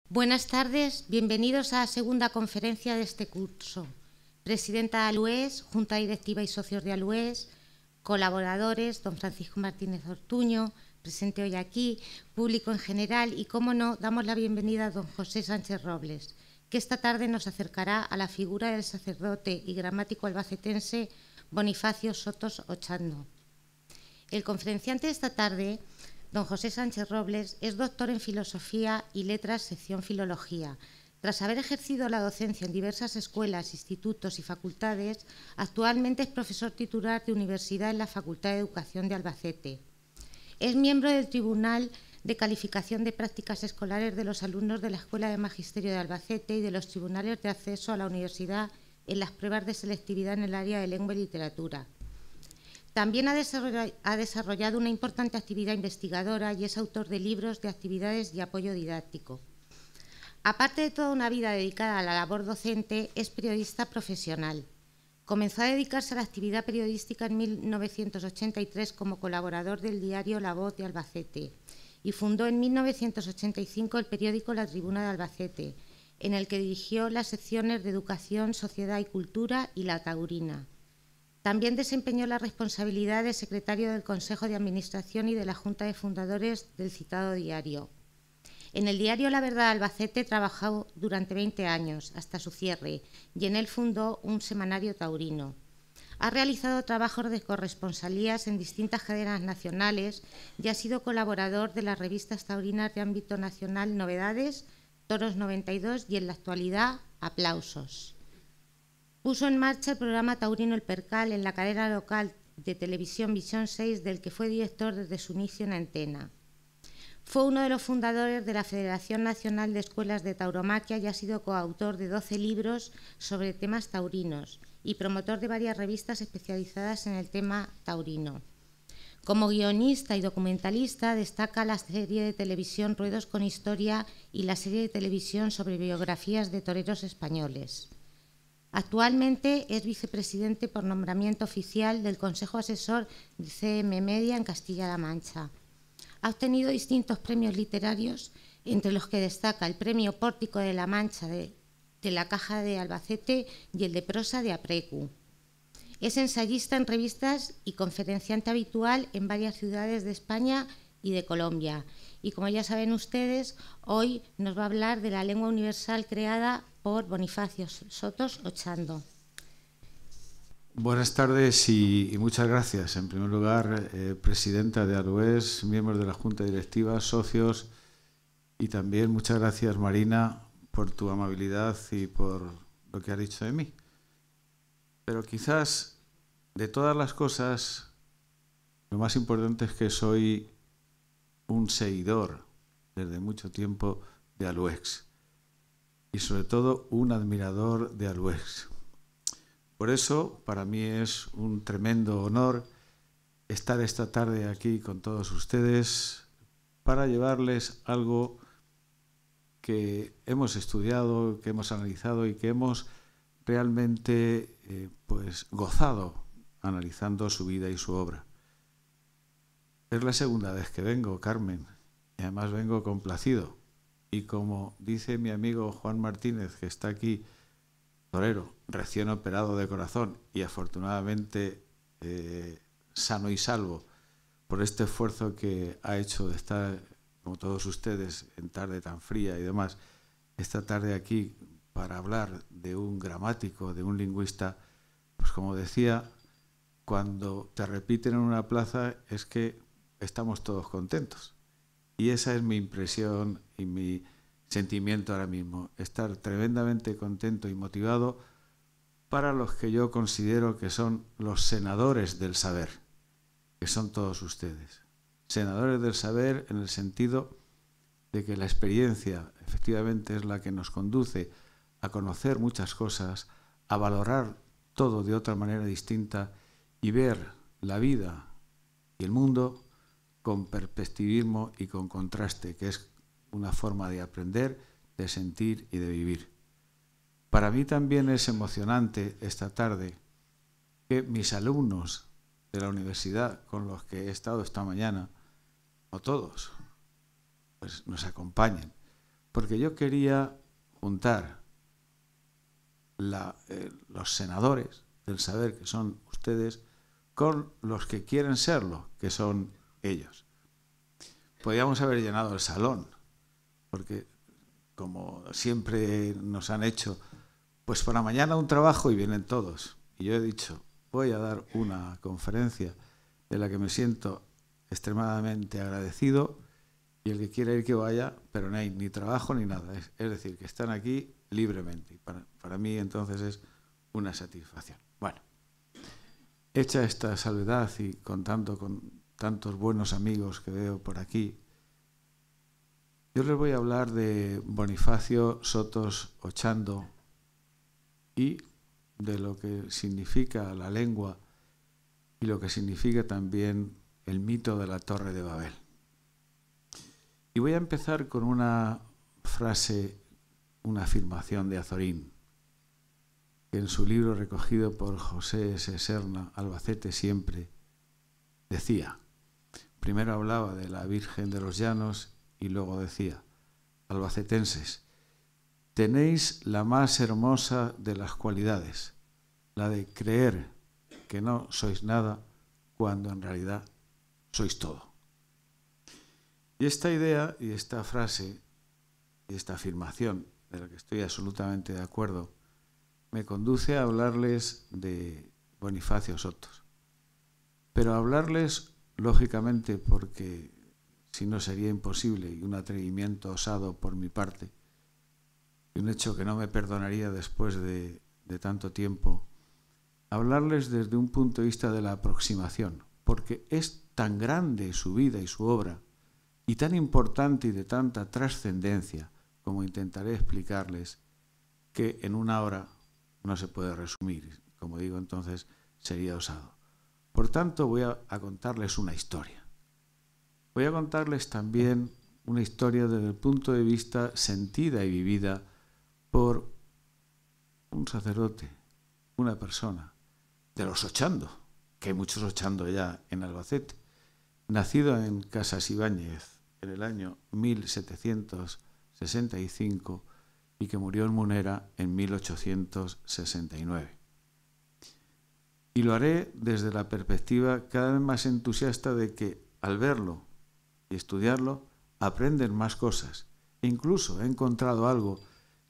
Buenas tardes, bienvenidos a la segunda conferencia de este curso. Presidenta de ALUES, Junta Directiva y socios de ALUES, colaboradores, don Francisco Martínez Ortuño, presente hoy aquí, público en general y, cómo no, damos la bienvenida a don José Sánchez Robles, que esta tarde nos acercará a la figura del sacerdote y gramático albacetense Bonifacio Sotos Ochando. El conferenciante de esta tarde, don José Sánchez Robles, es doctor en Filosofía y Letras, sección Filología. Tras haber ejercido la docencia en diversas escuelas, institutos y facultades, actualmente es profesor titular de universidad en la Facultad de Educación de Albacete. Es miembro del Tribunal de Calificación de Prácticas Escolares de los alumnos de la Escuela de Magisterio de Albacete y de los tribunales de acceso a la universidad en las pruebas de selectividad en el área de lengua y literatura. También ha desarrollado una importante actividad investigadora y es autor de libros de actividades y apoyo didáctico. Aparte de toda una vida dedicada a la labor docente, es periodista profesional. Comenzó a dedicarse a la actividad periodística en 1983 como colaborador del diario La Voz de Albacete y fundó en 1985 el periódico La Tribuna de Albacete, en el que dirigió las secciones de Educación, Sociedad y Cultura y La Taurina. También desempeñó la responsabilidad de secretario del Consejo de Administración y de la Junta de Fundadores del citado diario. En el diario La Verdad de Albacete trabajó durante 20 años, hasta su cierre, y en él fundó un semanario taurino. Ha realizado trabajos de corresponsalías en distintas cadenas nacionales y ha sido colaborador de las revistas taurinas de ámbito nacional Novedades, Toros 92 y en la actualidad Aplausos. Puso en marcha el programa taurino El Percal en la cadena local de televisión Visión 6, del que fue director desde su inicio en antena. Fue uno de los fundadores de la Federación Nacional de Escuelas de Tauromaquia y ha sido coautor de 12 libros sobre temas taurinos y promotor de varias revistas especializadas en el tema taurino. Como guionista y documentalista destaca la serie de televisión Ruedos con Historia y la serie de televisión sobre biografías de toreros españoles. Actualmente es vicepresidente por nombramiento oficial del Consejo Asesor de CM Media en Castilla-La Mancha. Ha obtenido distintos premios literarios, entre los que destaca el Premio Pórtico de la Mancha de la Caja de Albacete y el de prosa de Aprecu. Es ensayista en revistas y conferenciante habitual en varias ciudades de España y de Colombia. Y como ya saben ustedes, hoy nos va a hablar de la lengua universal creada por Bonifacio Sotos Ochando. Buenas tardes y muchas gracias. En primer lugar, presidenta de ALUES, miembros de la Junta Directiva, socios, y también muchas gracias, Marina, por tu amabilidad y por lo que has dicho de mí. Pero quizás, de todas las cosas, lo más importante es que soy un seguidor desde mucho tiempo de ALUES y sobre todo un admirador de ALUES. Por eso, para mí es un tremendo honor estar esta tarde aquí con todos ustedes para llevarles algo que hemos estudiado, que hemos analizado y que hemos realmente gozado analizando su vida y su obra. Es la segunda vez que vengo, Carmen, y además vengo complacido. Y como dice mi amigo Juan Martínez, que está aquí, torero, recién operado de corazón y afortunadamente sano y salvo por este esfuerzo que ha hecho de estar, como todos ustedes, en tarde tan fría y demás, esta tarde aquí para hablar de un gramático, de un lingüista, pues como decía, cuando te repiten en una plaza es que estamos todos contentos. Y esa es mi impresión y mi sentimiento ahora mismo, estar tremendamente contento y motivado para los que yo considero que son los senadores del saber, que son todos ustedes. Senadores del saber en el sentido de que la experiencia efectivamente es la que nos conduce a conocer muchas cosas, a valorar todo de otra manera distinta y ver la vida y el mundo con perspectivismo y con contraste, que es una forma de aprender, de sentir y de vivir. Para mí también es emocionante esta tarde que mis alumnos de la universidad con los que he estado esta mañana, no todos, pues nos acompañen, porque yo quería juntar los senadores del saber, que son ustedes, con los que quieren serlo, que son ellos. Podríamos haber llenado el salón, porque como siempre nos han hecho, pues para mañana un trabajo y vienen todos. Y yo he dicho, voy a dar una conferencia de la que me siento extremadamente agradecido, y el que quiera ir que vaya, pero no hay ni trabajo ni nada. Es decir, que están aquí libremente. Y para mí entonces es una satisfacción. Bueno, hecha esta salvedad y contando con tantos buenos amigos que veo por aquí, yo les voy a hablar de Bonifacio Sotos Ochando y de lo que significa la lengua y lo que significa también el mito de la Torre de Babel. Y voy a empezar con una frase, una afirmación de Azorín, que en su libro recogido por José S. Serna, Albacete siempre, decía, primero hablaba de la Virgen de los Llanos y luego decía, albacetenses, tenéis la más hermosa de las cualidades, la de creer que no sois nada cuando en realidad sois todo. Y esta idea y esta frase y esta afirmación, de la que estoy absolutamente de acuerdo, me conduce a hablarles de Bonifacio Sotos. Pero a hablarles, lógicamente, porque si no sería imposible y un atrevimiento osado por mi parte, y un hecho que no me perdonaría después de tanto tiempo, hablarles desde un punto de vista de la aproximación, porque es tan grande su vida y su obra, y tan importante y de tanta trascendencia, como intentaré explicarles, que en una hora no se puede resumir. Como digo, entonces sería osado. Por tanto, voy a contarles una historia. Voy a contarles también una historia desde el punto de vista sentida y vivida por un sacerdote, una persona, de los Ochando, que hay muchos Ochando ya en Albacete, nacido en Casas Ibáñez en el año 1765 y que murió en Munera en 1869. Y lo haré desde la perspectiva cada vez más entusiasta de que al verlo y estudiarlo aprenden más cosas. Incluso he encontrado algo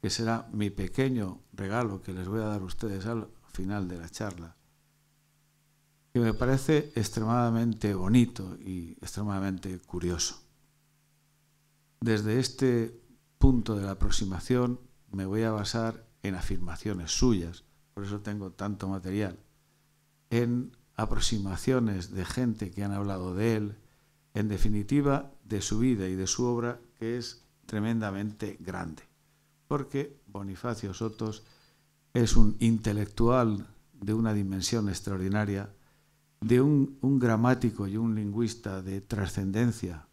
que será mi pequeño regalo que les voy a dar a ustedes al final de la charla, que me parece extremadamente bonito y extremadamente curioso. Desde este punto de la aproximación me voy a basar en afirmaciones suyas, por eso tengo tanto material, en aproximaciones de gente que han hablado de él, en definitiva de su vida y de su obra, que es tremendamente grande, porque Bonifacio Sotos es un intelectual de una dimensión extraordinaria, de un gramático y un lingüista de trascendencia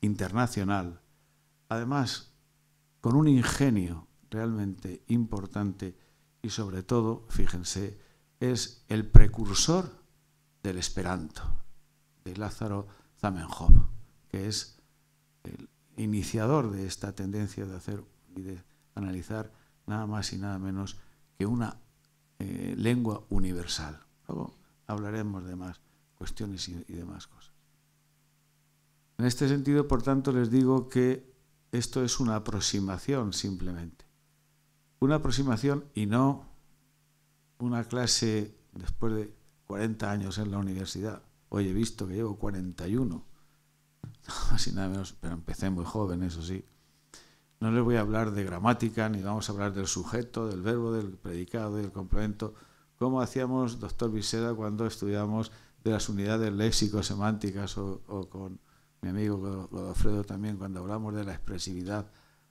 internacional, además con un ingenio realmente importante y sobre todo, fíjense, es el precursor del Esperanto, de Lázaro Zamenhof, que es el iniciador de esta tendencia de hacer y de analizar nada más y nada menos que una lengua universal. Luego hablaremos de más cuestiones y demás cosas. En este sentido, por tanto, les digo que esto es una aproximación simplemente. Una aproximación y no una clase después de 40 años en la universidad. Hoy he visto que llevo 41, así nada menos, pero empecé muy joven, eso sí. No les voy a hablar de gramática, ni vamos a hablar del sujeto, del verbo, del predicado y del complemento, como hacíamos, doctor Viseda, cuando estudiábamos de las unidades léxico-semánticas o con mi amigo Godofredo también, cuando hablamos de la expresividad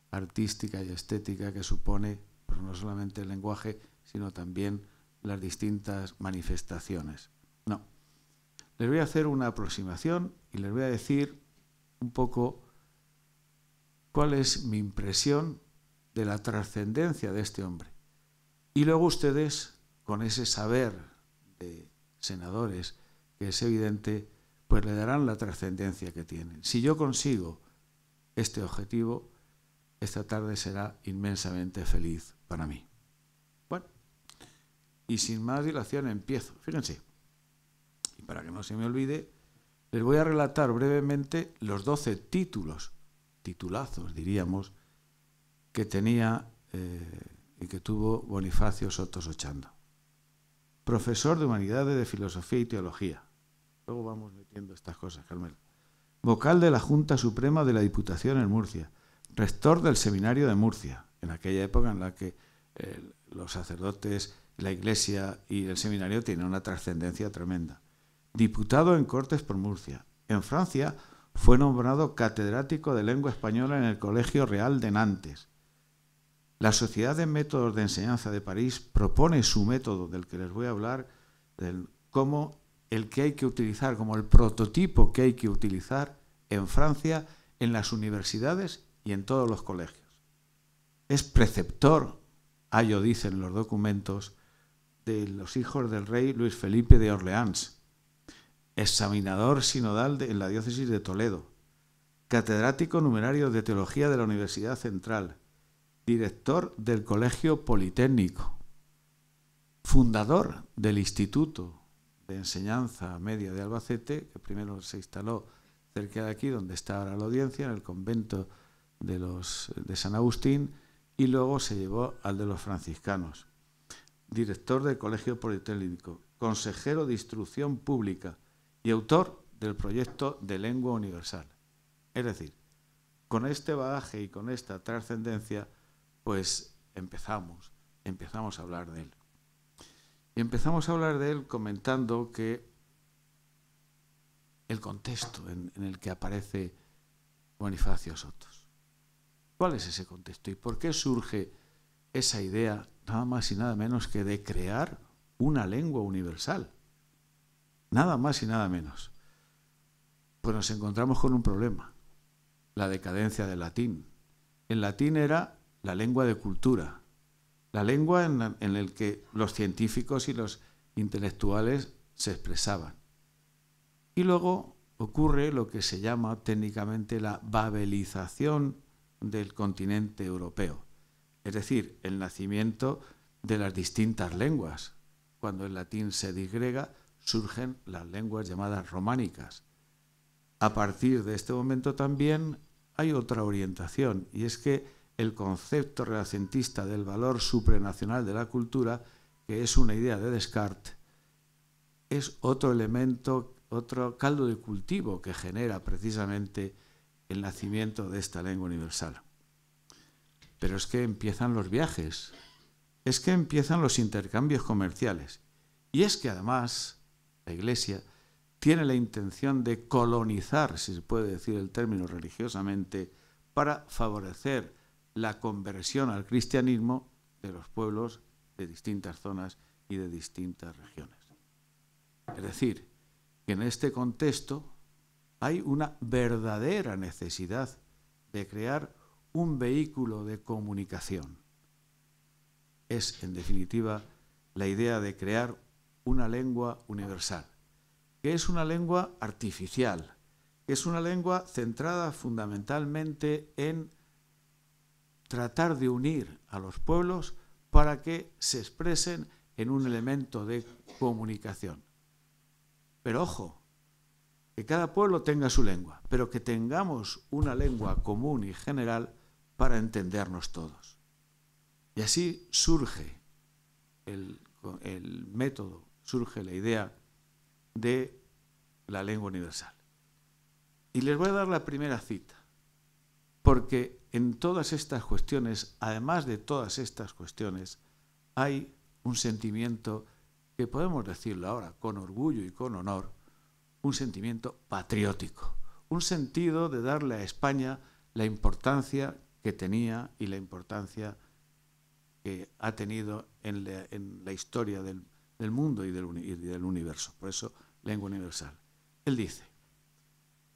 artística y estética que supone, pues no solamente el lenguaje, sino también las distintas manifestaciones. No. Les voy a hacer una aproximación y les voy a decir un poco cuál es mi impresión de la trascendencia de este hombre. Y luego ustedes, con ese saber de senadores, que es evidente, pues le darán la trascendencia que tienen. Si yo consigo este objetivo, esta tarde será inmensamente feliz para mí. Bueno, y sin más dilación empiezo. Fíjense, y para que no se me olvide, les voy a relatar brevemente los 12 titulazos diríamos, que tenía y que tuvo Bonifacio Soto Sochando. Profesor de Humanidades, de Filosofía y Teología. Luego vamos metiendo estas cosas, Carmelo. Vocal de la Junta Suprema de la Diputación en Murcia. Rector del Seminario de Murcia, en aquella época en la que los sacerdotes, la Iglesia y el seminario tienen una trascendencia tremenda. Diputado en Cortes por Murcia. En Francia fue nombrado catedrático de lengua española en el Colegio Real de Nantes. La Sociedad de Métodos de Enseñanza de París propone su método, del que les voy a hablar, como el que hay que utilizar, como el prototipo que hay que utilizar en Francia, en las universidades y en todos los colegios. Es preceptor, ello dicen los documentos, de los hijos del rey Luis Felipe de Orleans, examinador sinodal en la diócesis de Toledo, catedrático numerario de Teología de la Universidad Central, director del Colegio Politécnico, fundador del Instituto de Enseñanza Media de Albacete, que primero se instaló cerca de aquí, donde está ahora la audiencia, en el convento de San Agustín, y luego se llevó al de los franciscanos. Director del Colegio Politécnico, consejero de Instrucción Pública y autor del proyecto de Lengua Universal. Es decir, con este bagaje y con esta trascendencia, pues empezamos a hablar de él. Y empezamos a hablar de él comentando que el contexto en el que aparece Bonifacio Sotos. ¿Cuál es ese contexto? ¿Y por qué surge esa idea, nada más y nada menos que de crear una lengua universal? Nada más y nada menos. Pues nos encontramos con un problema, la decadencia del latín. El latín era la lengua de cultura, la lengua en la que los científicos y los intelectuales se expresaban. Y luego ocurre lo que se llama técnicamente la babelización del continente europeo, es decir, el nacimiento de las distintas lenguas. Cuando el latín se disgrega, surgen las lenguas llamadas románicas. A partir de este momento también hay otra orientación, y es que el concepto renacentista del valor supranacional de la cultura, que es una idea de Descartes, es otro elemento, otro caldo de cultivo que genera precisamente el nacimiento de esta lengua universal. Pero es que empiezan los viajes, es que empiezan los intercambios comerciales, y es que además la Iglesia tiene la intención de colonizar, si se puede decir el término religiosamente, para favorecer la conversión al cristianismo de los pueblos de distintas zonas y de distintas regiones. Es decir, que en este contexto hay una verdadera necesidad de crear un vehículo de comunicación. Es, en definitiva, la idea de crear una lengua universal, que es una lengua artificial, que es una lengua centrada fundamentalmente en tratar de unir a los pueblos para que se expresen en un elemento de comunicación. Pero ojo, que cada pueblo tenga su lengua, pero que tengamos una lengua común y general para entendernos todos. Y así surge el método, surge la idea de la lengua universal. Y les voy a dar la primera cita, porque en todas estas cuestiones, además de todas estas cuestiones, hay un sentimiento que podemos decirlo ahora con orgullo y con honor, un sentimiento patriótico, un sentido de darle a España la importancia que tenía y la importancia que ha tenido en la historia del mundo y del universo. Por eso, lengua universal. Él dice: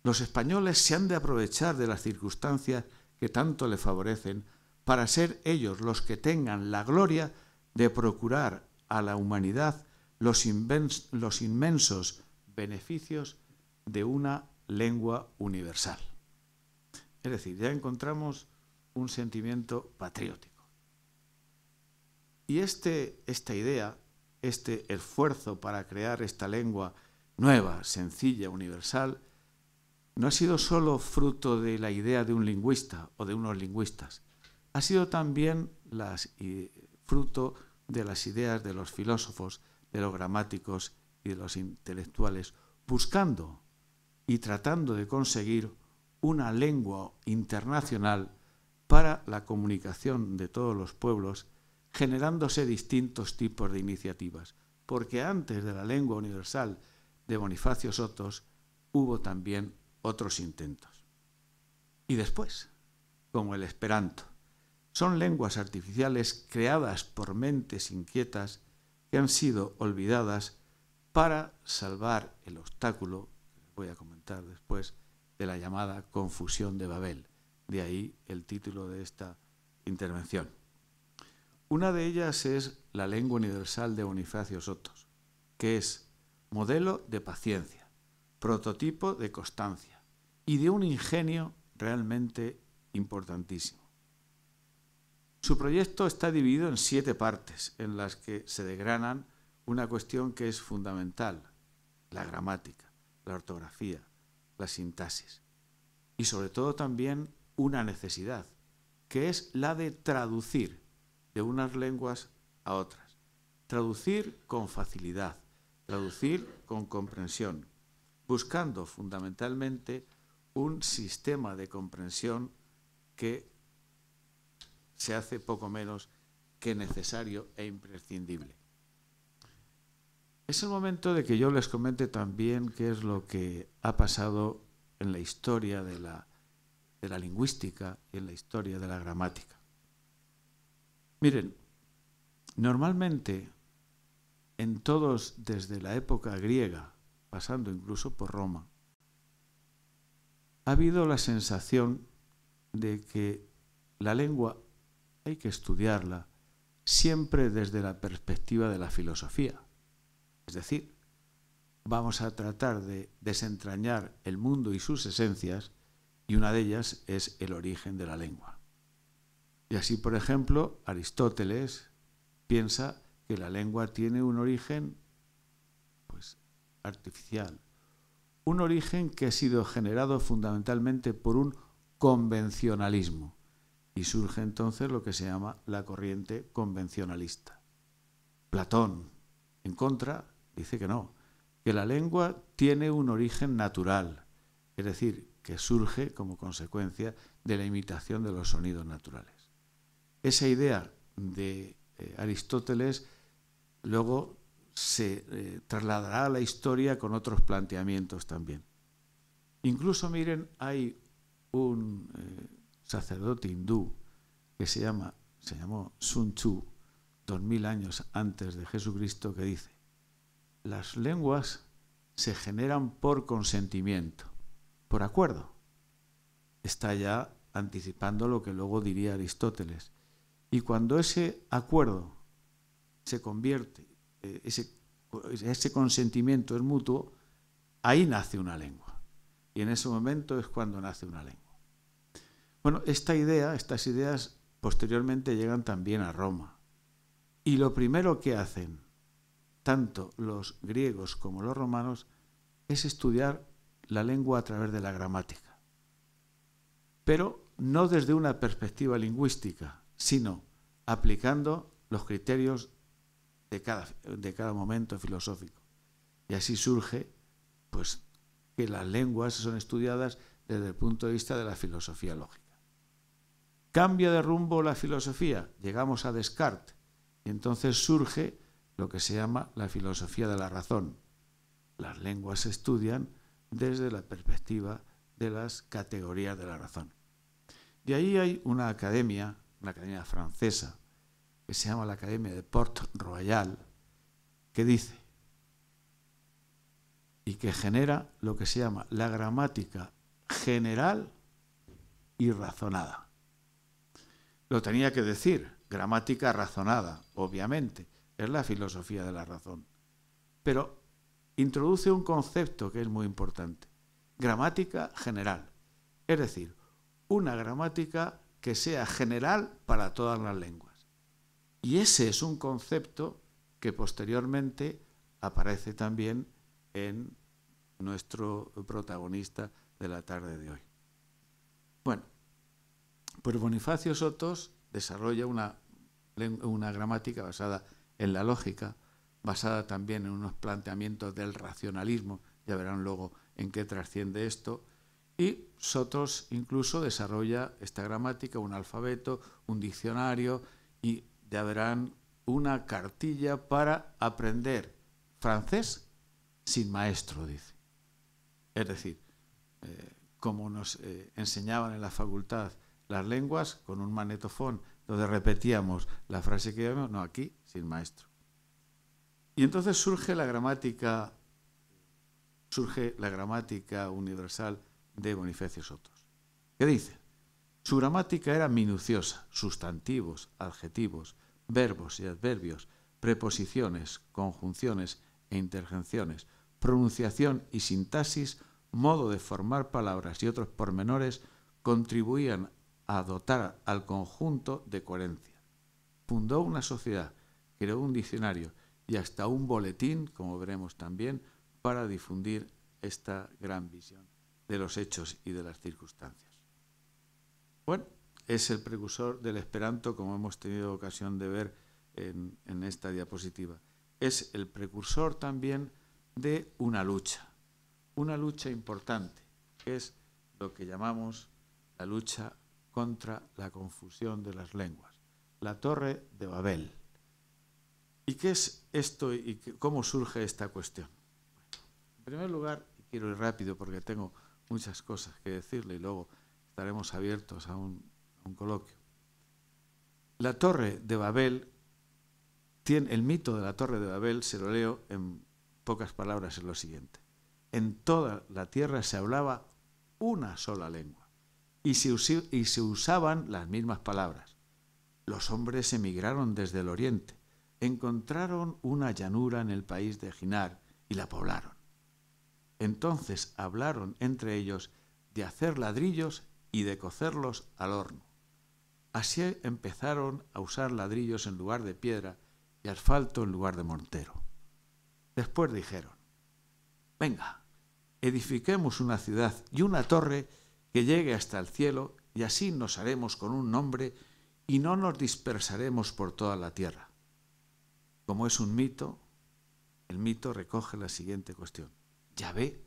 los españoles se han de aprovechar de las circunstancias que tanto le favorecen para ser ellos los que tengan la gloria de procurar a la humanidad los inmensos beneficios de una lengua universal. Es decir, ya encontramos un sentimiento patriótico. Y esta idea, este esfuerzo para crear esta lengua nueva, sencilla, universal, no ha sido solo fruto de la idea de un lingüista o de unos lingüistas, ha sido también fruto de las ideas de los filósofos, de los gramáticos y de los intelectuales, buscando y tratando de conseguir una lengua internacional para la comunicación de todos los pueblos, generándose distintos tipos de iniciativas, porque antes de la lengua universal de Bonifacio Sotos hubo también otros intentos. Y después, como el esperanto, son lenguas artificiales creadas por mentes inquietas que han sido olvidadas para salvar el obstáculo, que voy a comentar después, de la llamada confusión de Babel. De ahí el título de esta intervención. Una de ellas es la lengua universal de Bonifacio Sotos, que es modelo de paciencia, prototipo de constancia y de un ingenio realmente importantísimo. Su proyecto está dividido en 7 partes, en las que se desgranan una cuestión que es fundamental: la gramática, la ortografía, la sintaxis y sobre todo también una necesidad, que es la de traducir de unas lenguas a otras. Traducir con facilidad, traducir con comprensión, buscando fundamentalmente un sistema de comprensión que se hace poco menos que necesario e imprescindible. Es el momento de que yo les comente también qué es lo que ha pasado en la historia de la lingüística y en la historia de la gramática. Miren, normalmente en todos, desde la época griega, pasando incluso por Roma, ha habido la sensación de que la lengua hay que estudiarla siempre desde la perspectiva de la filosofía. Es decir, vamos a tratar de desentrañar el mundo y sus esencias, y una de ellas es el origen de la lengua. Y así, por ejemplo, Aristóteles piensa que la lengua tiene un origen artificial, un origen que ha sido generado fundamentalmente por un convencionalismo, y surge entonces lo que se llama la corriente convencionalista. Platón, en contra, dice que no, que la lengua tiene un origen natural, es decir, que surge como consecuencia de la imitación de los sonidos naturales. Esa idea de Aristóteles luego se trasladará a la historia con otros planteamientos también. Incluso, miren, hay un sacerdote hindú que se llamó Sun Tzu, 2000 años antes de Jesucristo, que dice: las lenguas se generan por consentimiento, por acuerdo. Está ya anticipando lo que luego diría Aristóteles. Y cuando ese acuerdo se convierte, ese consentimiento es mutuo, ahí nace una lengua. Y en ese momento es cuando nace una lengua. Bueno, estas ideas posteriormente llegan también a Roma. Y lo primero que hacen tanto los griegos como los romanos es estudiar la lengua a través de la gramática. Pero no desde una perspectiva lingüística, sino aplicando los criterios de cada momento filosófico. Y así surge que las lenguas son estudiadas desde el punto de vista de la filosofía lógica. Cambia de rumbo la filosofía, llegamos a Descartes, y entonces surge lo que se llama la filosofía de la razón. Las lenguas se estudian desde la perspectiva de las categorías de la razón. Y ahí hay una academia francesa, que se llama la Academia de Port-Royal, que dice y que genera lo que se llama la gramática general y razonada. Lo tenía que decir, gramática razonada, obviamente, es la filosofía de la razón. Pero introduce un concepto que es muy importante: gramática general. Es decir, una gramática que sea general para todas las lenguas. Y ese es un concepto que posteriormente aparece también en nuestro protagonista de la tarde de hoy. Bueno, pues Bonifacio Sotos desarrolla una gramática basada en la lógica, basada también en unos planteamientos del racionalismo, ya verán luego en qué trasciende esto, y Sotos incluso desarrolla esta gramática, un alfabeto, un diccionario, y ya verán una cartilla para aprender francés sin maestro, dice. Es decir, como nos enseñaban en la facultad las lenguas, con un magnetofón, donde repetíamos la frase que vemos, no, aquí, sin maestro. Y entonces surge la gramática universal de Bonifacio Sotos. ¿Qué dice? Su gramática era minuciosa, sustantivos, adjetivos, verbos y adverbios, preposiciones, conjunciones e interjecciones, pronunciación y sintaxis, modo de formar palabras y otros pormenores contribuían a dotar al conjunto de coherencia. Fundó una sociedad, creó un diccionario y hasta un boletín, como veremos también, para difundir esta gran visión de los hechos y de las circunstancias. Bueno, es el precursor del Esperanto, como hemos tenido ocasión de ver en esta diapositiva. Es el precursor también de una lucha importante, que es lo que llamamos la lucha contra la confusión de las lenguas, la Torre de Babel. ¿Y qué es esto y cómo surge esta cuestión? En primer lugar, y quiero ir rápido porque tengo muchas cosas que decirle y luego estaremos abiertos a un coloquio. La Torre de Babel, el mito de la Torre de Babel, se lo leo en pocas palabras, es lo siguiente. En toda la tierra se hablaba una sola lengua y se usaban las mismas palabras. Los hombres emigraron desde el oriente, encontraron una llanura en el país de Ginar y la poblaron. Entonces hablaron entre ellos de hacer ladrillos y de cocerlos al horno. Así empezaron a usar ladrillos en lugar de piedra y asfalto en lugar de mortero. Después dijeron, venga, edifiquemos una ciudad y una torre que llegue hasta el cielo y así nos haremos con un nombre y no nos dispersaremos por toda la tierra. Como es un mito, el mito recoge la siguiente cuestión. Yahvé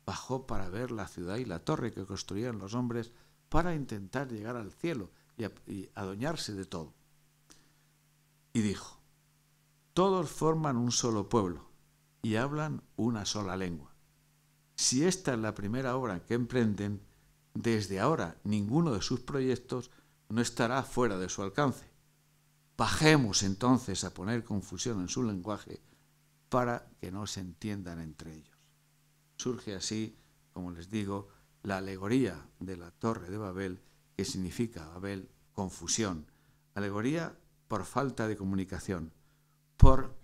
bajó para ver la ciudad y la torre que construían los hombres para intentar llegar al cielo y adueñarse de todo. Y dijo, todos forman un solo pueblo y hablan una sola lengua. Si esta es la primera obra que emprenden, desde ahora ninguno de sus proyectos no estará fuera de su alcance. Bajemos entonces a poner confusión en su lenguaje para que no se entiendan entre ellos. Surge así, como les digo, la alegoría de la Torre de Babel, que significa Babel, confusión. Alegoría por falta de comunicación, por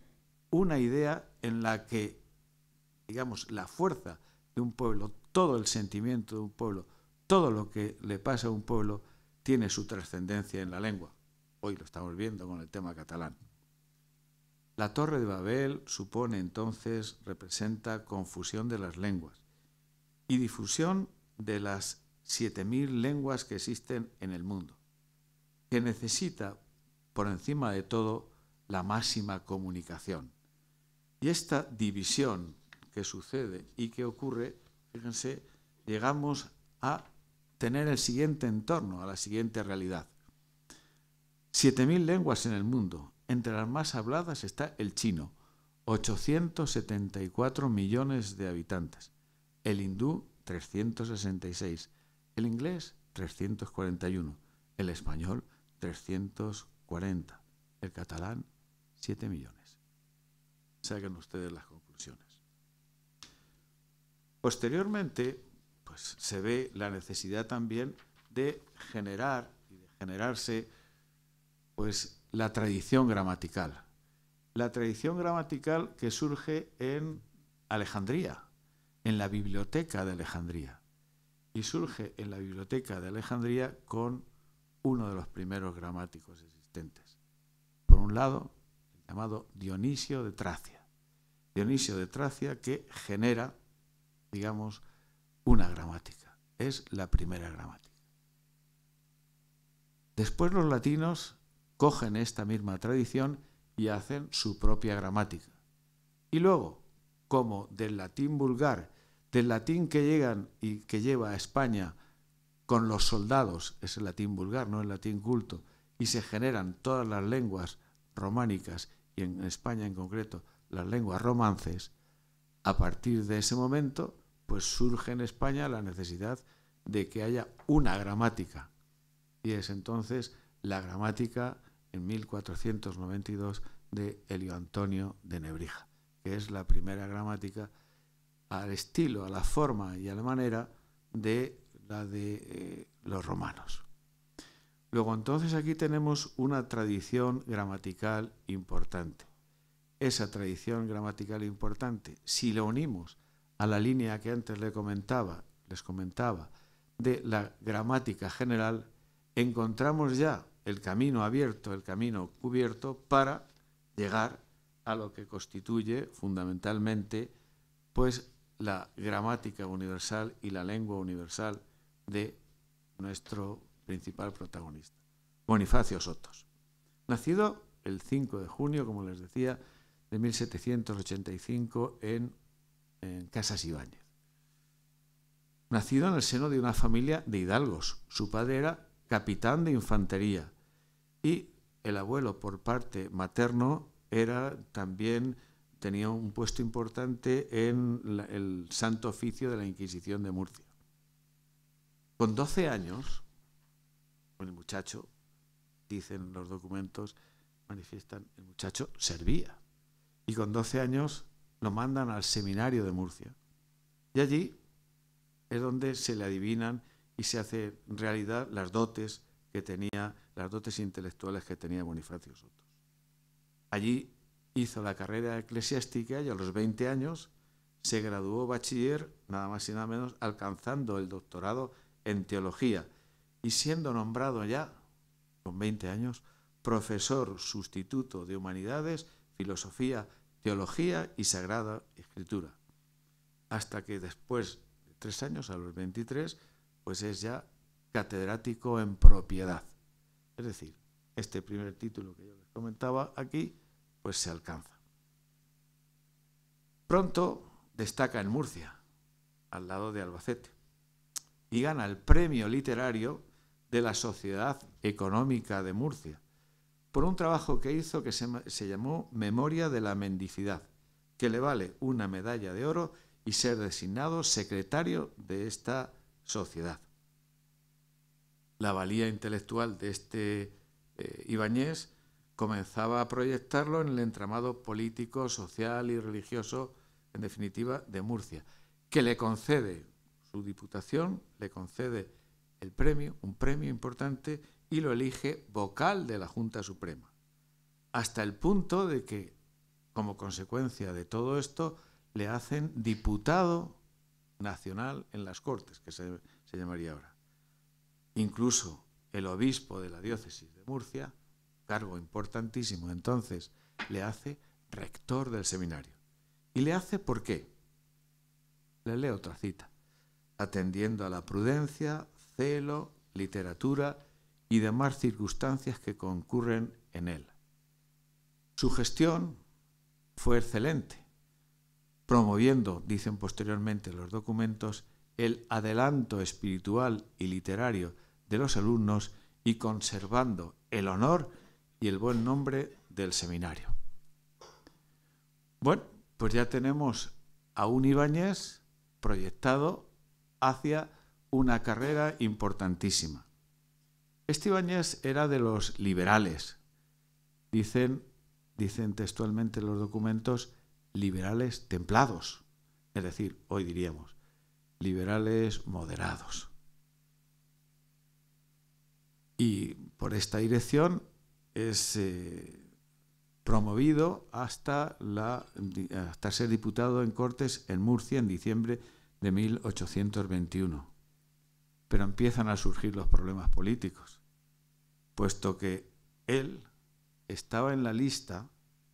una idea en la que, digamos, la fuerza de un pueblo, todo el sentimiento de un pueblo, todo lo que le pasa a un pueblo tiene su trascendencia en la lengua. Hoy lo estamos viendo con el tema catalán. La Torre de Babel supone entonces, representa confusión de las lenguas y difusión de las 7.000 lenguas que existen en el mundo, que necesita, por encima de todo, la máxima comunicación. Y esta división que sucede y que ocurre, fíjense, llegamos a tener el siguiente entorno, a la siguiente realidad. 7.000 lenguas en el mundo. Entre las más habladas está el chino, 874 millones de habitantes. El hindú, 366. El inglés, 341. El español, 340. El catalán, 7 millones. Saquen ustedes las conclusiones. Posteriormente, pues se ve la necesidad también de generar y de generarse, pues, la tradición gramatical. La tradición gramatical que surge en Alejandría, en la biblioteca de Alejandría. Y surge en la biblioteca de Alejandría con uno de los primeros gramáticos existentes. Por un lado, el llamado Dionisio de Tracia. Dionisio de Tracia, que genera, digamos, una gramática. Es la primera gramática. Después los latinos cogen esta misma tradición y hacen su propia gramática. Y luego, como del latín vulgar, del latín que llegan y que lleva a España con los soldados, es el latín vulgar, no el latín culto, y se generan todas las lenguas románicas, y en España en concreto las lenguas romances, a partir de ese momento, pues surge en España la necesidad de que haya una gramática. Y es entonces la gramática en 1492 de Elio Antonio de Nebrija, que es la primera gramática al estilo, a la forma y a la manera de la de los romanos. Luego entonces aquí tenemos una tradición gramatical importante. Esa tradición gramatical importante, si la unimos a la línea que antes les comentaba de la gramática general, encontramos ya el camino abierto, el camino cubierto para llegar a lo que constituye fundamentalmente pues la gramática universal y la lengua universal de nuestro principal protagonista, Bonifacio Sotos. Nacido el 5 de junio, como les decía, de 1785 en Casas Ibáñez. Nacido en el seno de una familia de hidalgos. Su padre era capitán de infantería y el abuelo por parte materno tenía un puesto importante en el Santo Oficio de la Inquisición de Murcia. Con 12 años, el muchacho, dicen los documentos, manifiestan, el muchacho servía. Y con 12 años lo mandan al seminario de Murcia. Y allí es donde se le adivinan y se hace realidad las dotes intelectuales que tenía Bonifacio Sotos. Allí hizo la carrera eclesiástica y a los 20 años se graduó bachiller, nada más y nada menos, alcanzando el doctorado en teología y siendo nombrado ya, con 20 años, profesor sustituto de humanidades, filosofía, teología y sagrada escritura. Hasta que después de 3 años, a los 23, pues es ya catedrático en propiedad. Es decir, este primer título que yo les comentaba aquí, pues se alcanza. Pronto destaca en Murcia, al lado de Albacete, y gana el premio literario de la Sociedad Económica de Murcia, por un trabajo que hizo que se llamó Memoria de la Mendicidad, que le vale una medalla de oro y ser designado secretario de esta sociedad. La valía intelectual de este Ibáñez comenzaba a proyectarlo en el entramado político, social y religioso, en definitiva, de Murcia, que le concede su diputación, le concede el premio, un premio importante, y lo elige vocal de la Junta Suprema, hasta el punto de que, como consecuencia de todo esto, le hacen diputado nacional en las Cortes, que se llamaría ahora. Incluso el obispo de la diócesis de Murcia, cargo importantísimo entonces, le hace rector del seminario. ¿Y le hace por qué? Le leo otra cita. Atendiendo a la prudencia, celo, literatura y demás circunstancias que concurren en él. Su gestión fue excelente, promoviendo, dicen posteriormente los documentos, el adelanto espiritual y literario de los alumnos y conservando el honor y el buen nombre del seminario. Bueno, pues ya tenemos a un Ibáñez proyectado hacia una carrera importantísima. Este Ibáñez era de los liberales. Dicen textualmente los documentos liberales templados, es decir, hoy diríamos liberales moderados. Y por esta dirección es promovido hasta ser diputado en Cortes en Murcia en diciembre de 1821. Pero empiezan a surgir los problemas políticos. puesto que él estaba en la lista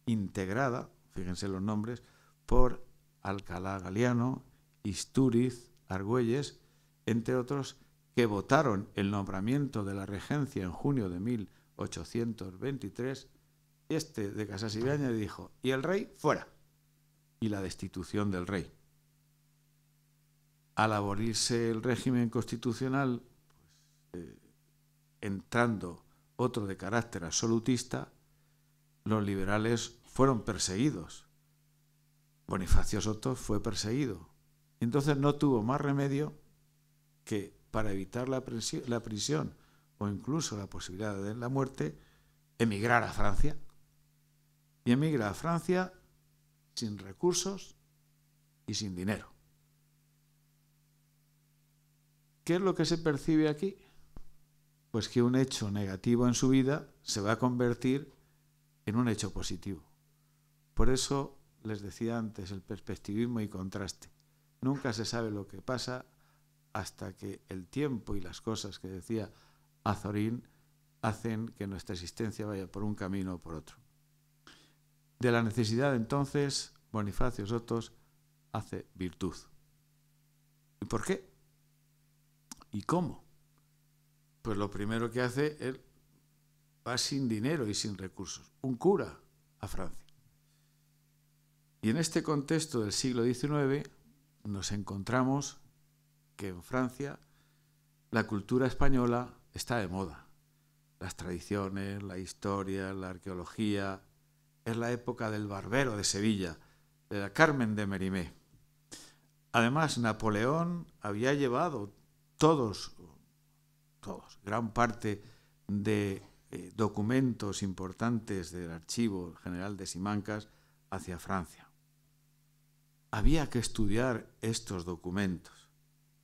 integrada, fíjense los nombres, por Alcalá Galiano, Istúriz, Argüelles, entre otros, que votaron el nombramiento de la regencia en junio de 1823, de Casasibáñez dijo, y el rey fuera, y la destitución del rey. Al abolirse el régimen constitucional, entrando otro de carácter absolutista, los liberales fueron perseguidos. Bonifacio Soto fue perseguido. Entonces no tuvo más remedio que, para evitar la prisión o incluso la posibilidad de la muerte, emigrar a Francia. Y emigra a Francia sin recursos y sin dinero. ¿Qué es lo que se percibe aquí? Pues que un hecho negativo en su vida se va a convertir en un hecho positivo. Por eso les decía antes el perspectivismo y contraste. Nunca se sabe lo que pasa hasta que el tiempo y las cosas que decía Azorín hacen que nuestra existencia vaya por un camino o por otro. De la necesidad, entonces, Bonifacio Soto hace virtud. ¿Y por qué? ¿Y cómo? Pues lo primero que hace, él va sin dinero y sin recursos, un cura a Francia. Y en este contexto del siglo XIX nos encontramos que en Francia la cultura española está de moda. Las tradiciones, la historia, la arqueología. Es la época del Barbero de Sevilla, de la Carmen de Mérimée. Además, Napoleón había llevado gran parte de documentos importantes del Archivo General de Simancas hacia Francia. Había que estudiar estos documentos,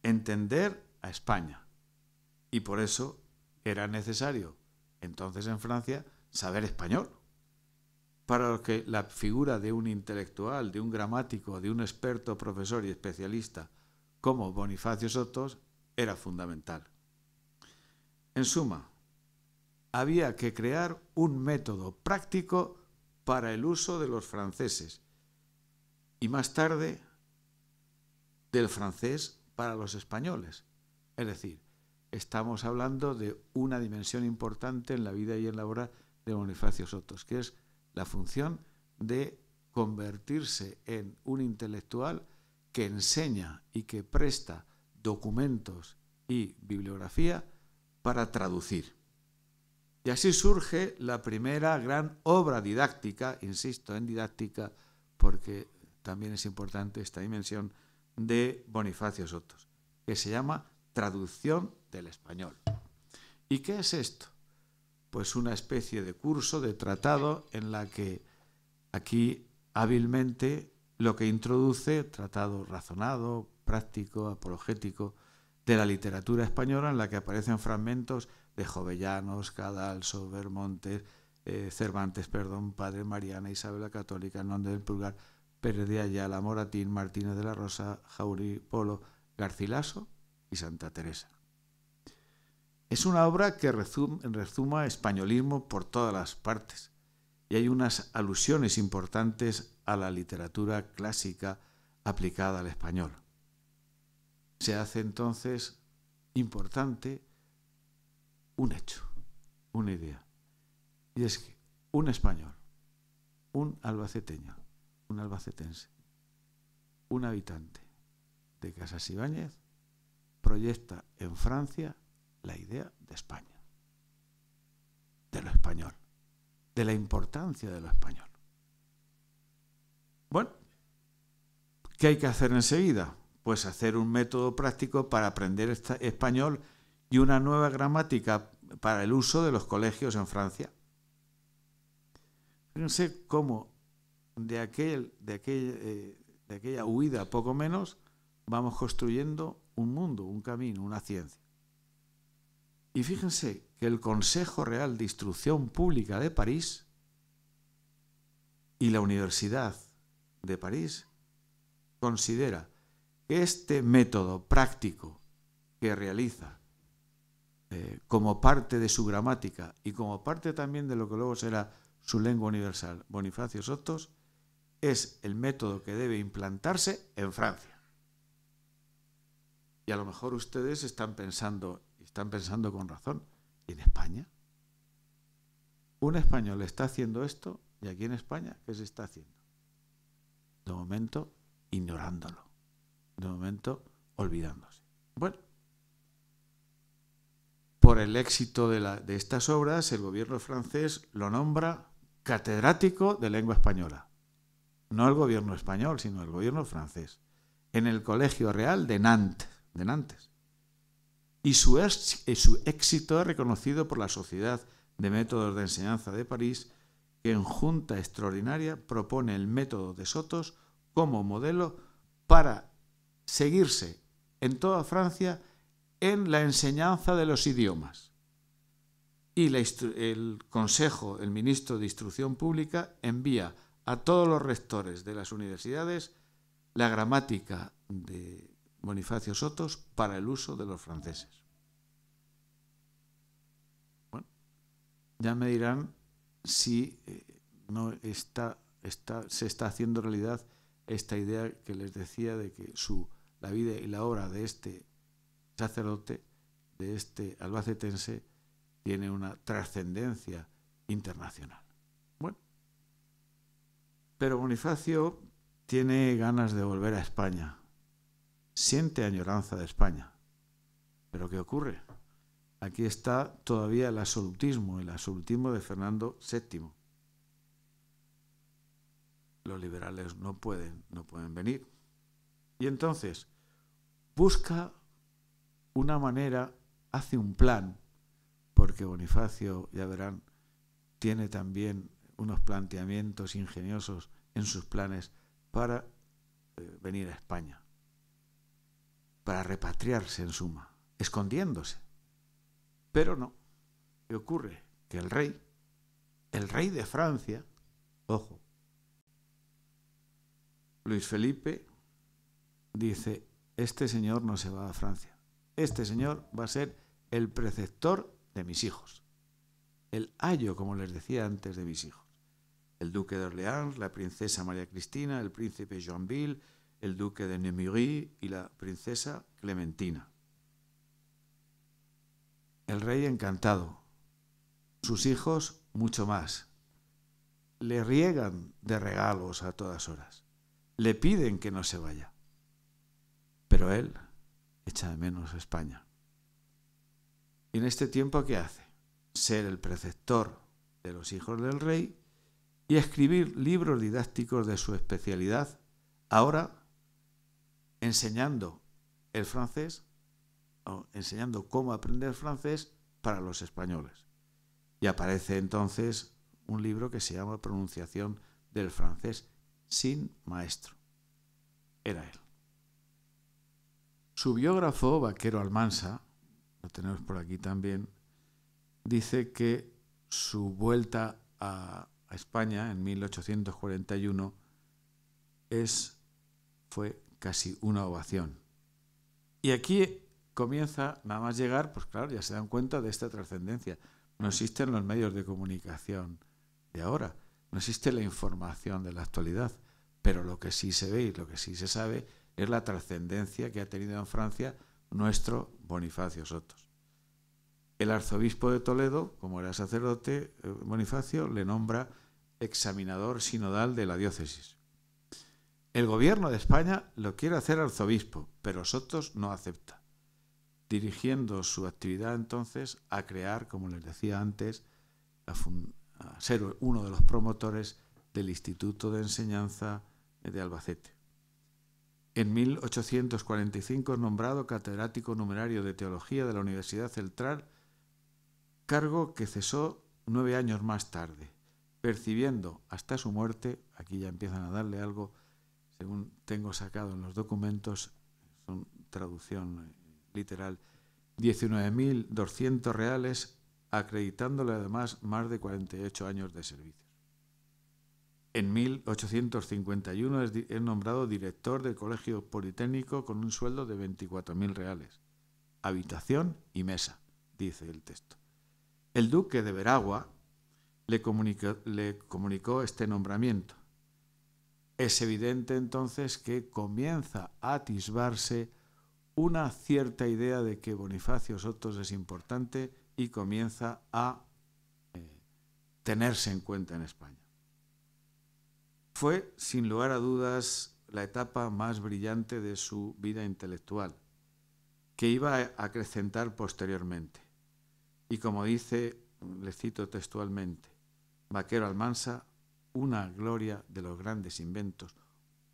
entender a España, y por eso era necesario, entonces en Francia, saber español, para lo que la figura de un intelectual, de un gramático, de un experto, profesor y especialista como Bonifacio Soto era fundamental. En suma, había que crear un método práctico para el uso de los franceses y más tarde del francés para los españoles. Es decir, estamos hablando de una dimensión importante en la vida y en la obra de Bonifacio Soto, que es la función de convertirse en un intelectual que enseña y que presta documentos y bibliografía para traducir. Y así surge la primera gran obra didáctica, insisto en didáctica, porque también es importante esta dimensión de Bonifacio Soto, que se llama Traducción del Español. ¿Y qué es esto? Pues una especie de curso, de tratado, en la que aquí hábilmente lo que introduce, tratado razonado, práctico, apologético, de la literatura española, en la que aparecen fragmentos de Jovellanos, Cadalso, Bermontes, Cervantes, Padre Mariana, Isabel la Católica, Hernando del Pulgar, Pérez de Ayala, Moratín, Martínez de la Rosa, Jaurí, Polo, Garcilaso y Santa Teresa. Es una obra que rezuma españolismo por todas las partes y hay unas alusiones importantes a la literatura clásica aplicada al español. Se hace entonces importante un hecho, una idea, y es que un español, un albaceteño, un albacetense, un habitante de Casasibáñez proyecta en Francia la idea de España, de lo español, de la importancia de lo español. Bueno, ¿qué hay que hacer enseguida? Pues hacer un método práctico para aprender español y una nueva gramática para el uso de los colegios en Francia. Fíjense cómo de aquella huida poco menos vamos construyendo un mundo, un camino, una ciencia. Y fíjense que el Consejo Real de Instrucción Pública de París y la Universidad de París considera que este método práctico que realiza como parte de su gramática y como parte también de lo que luego será su lengua universal, Bonifacio Sotos, es el método que debe implantarse en Francia. Y a lo mejor ustedes están pensando con razón, ¿y en España? Un español está haciendo esto, y aquí en España, ¿qué se está haciendo? De momento, ignorándolo. De momento, olvidándose. Bueno, por el éxito de estas obras, el gobierno francés lo nombra catedrático de lengua española. No el gobierno español, sino el gobierno francés. En el Colegio Real de Nantes. Y su éxito es reconocido por la Sociedad de Métodos de Enseñanza de París, que en junta extraordinaria propone el método de Sotos como modelo para seguirse en toda Francia en la enseñanza de los idiomas. Y el Consejo, el ministro de Instrucción Pública, envía a todos los rectores de las universidades la gramática de Bonifacio Sotos para el uso de los franceses. Bueno, ya me dirán si no se está haciendo realidad esta idea que les decía de que la vida y la obra de este sacerdote, de este albacetense, tiene una trascendencia internacional. Bueno, pero Bonifacio tiene ganas de volver a España, siente añoranza de España. ¿Pero qué ocurre? Aquí está todavía el absolutismo de Fernando VII. Los liberales no pueden venir. Y entonces busca una manera, hace un plan, porque Bonifacio, ya verán, tiene también unos planteamientos ingeniosos en sus planes para venir a España, para repatriarse en suma, escondiéndose. Pero no. ¿Qué ocurre? Que el rey de Francia, ojo, Luis Felipe, dice, este señor no se va a Francia. Este señor va a ser el preceptor de mis hijos. El ayo, como les decía antes, de mis hijos. El duque de Orleans, la princesa María Cristina, el príncipe Joinville, el duque de Nemours y la princesa Clementina. El rey encantado. Sus hijos mucho más. Le riegan de regalos a todas horas. Le piden que no se vaya. Pero él echa de menos a España. Y en este tiempo, ¿qué hace? Ser el preceptor de los hijos del rey y escribir libros didácticos de su especialidad, ahora enseñando el francés, o enseñando cómo aprender francés para los españoles. Y aparece entonces un libro que se llama Pronunciación del francés sin maestro. Era él. Su biógrafo, Vaquero Almansa, lo tenemos por aquí también, dice que su vuelta a España en 1841 fue casi una ovación. Y aquí comienza, nada más llegar, pues claro, ya se dan cuenta de esta trascendencia. No existen los medios de comunicación de ahora, no existe la información de la actualidad, pero lo que sí se ve y lo que sí se sabe es la trascendencia que ha tenido en Francia nuestro Bonifacio Sotos. El arzobispo de Toledo, como era sacerdote, Bonifacio le nombra examinador sinodal de la diócesis. El gobierno de España lo quiere hacer arzobispo, pero Sotos no acepta, dirigiendo su actividad entonces a crear, como les decía antes, a ser uno de los promotores del Instituto de Enseñanza de Albacete. En 1845 es nombrado catedrático numerario de Teología de la Universidad Central, cargo que cesó 9 años más tarde, percibiendo hasta su muerte, aquí ya empiezan a darle algo, según tengo sacado en los documentos, son traducción literal, 19.200 reales, acreditándole además más de 48 años de servicio. En 1851 es nombrado director del Colegio Politécnico con un sueldo de 24.000 reales, habitación y mesa, dice el texto. El duque de Veragua le comunicó este nombramiento. Es evidente entonces que comienza a atisbarse una cierta idea de que Bonifacio Sotos es importante y comienza a tenerse en cuenta en España. Fue, sin lugar a dudas, la etapa más brillante de su vida intelectual, que iba a acrecentar posteriormente. Y como dice, le cito textualmente, Vaquero Almansa, una gloria de los grandes inventos.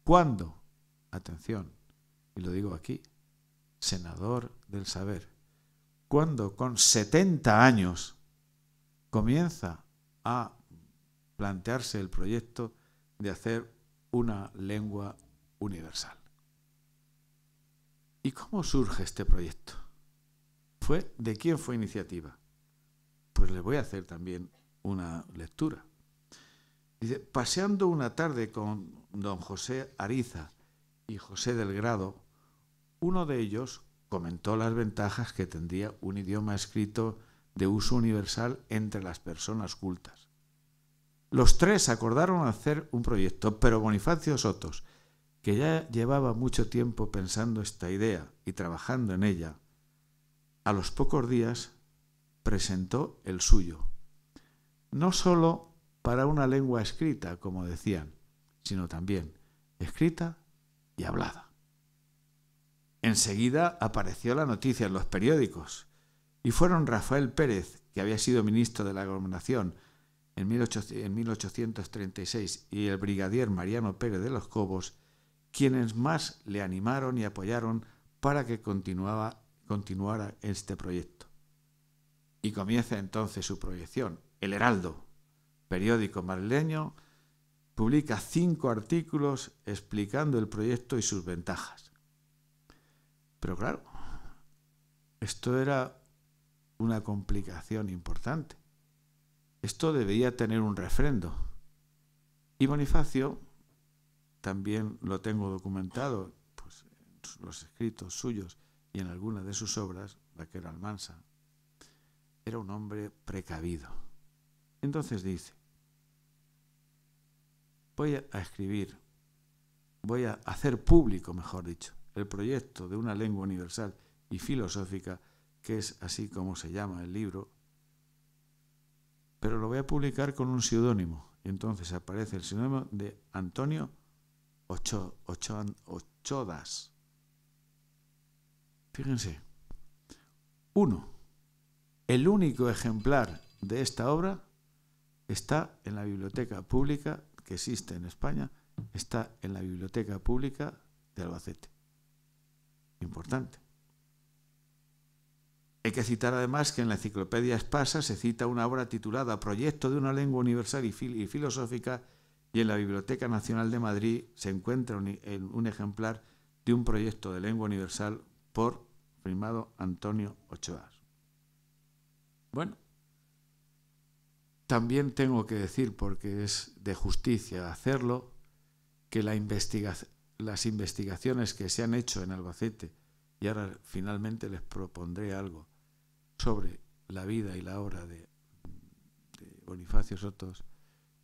¿Cuándo? Atención, y lo digo aquí, senador del saber. Cuando con 70 años comienza a plantearse el proyecto de hacer una lengua universal. ¿Y cómo surge este proyecto? ¿De quién fue iniciativa? Pues les voy a hacer también una lectura. Dice, paseando una tarde con don José Ariza y José del Grado, uno de ellos comentó las ventajas que tendría un idioma escrito de uso universal entre las personas cultas. Los tres acordaron hacer un proyecto, pero Bonifacio Sotos, que ya llevaba mucho tiempo pensando esta idea y trabajando en ella, a los pocos días presentó el suyo, no solo para una lengua escrita, como decían, sino también escrita y hablada. Enseguida apareció la noticia en los periódicos y fueron Rafael Pérez, que había sido ministro de la Gobernación en 1836, y el brigadier Mariano Pérez de los Cobos, quienes más le animaron y apoyaron para que continuara este proyecto. Y comienza entonces su proyección. El Heraldo, periódico madrileño, publica 5 artículos explicando el proyecto y sus ventajas. Pero claro, esto era una complicación importante. Esto debía tener un refrendo. Y Bonifacio, también lo tengo documentado pues, en los escritos suyos y en algunas de sus obras, Vaquero Almansa, era un hombre precavido. Entonces dice, voy a escribir, voy a hacer público, mejor dicho, el proyecto de una lengua universal y filosófica, que es así como se llama el libro, pero lo voy a publicar con un seudónimo. Y entonces aparece el seudónimo de Antonio Ochodas. Fíjense, el único ejemplar de esta obra está en la biblioteca pública que existe en España, está en la biblioteca pública de Albacete. Importante. Hay que citar además que en la Enciclopedia Espasa se cita una obra titulada Proyecto de una lengua universal y filosófica, y en la Biblioteca Nacional de Madrid se encuentra un ejemplar de un proyecto de lengua universal firmado Antonio Ochoas. Bueno, también tengo que decir, porque es de justicia hacerlo, que las investigaciones que se han hecho en Albacete, y ahora finalmente les propondré algo sobre la vida y la obra de Bonifacio Sotos,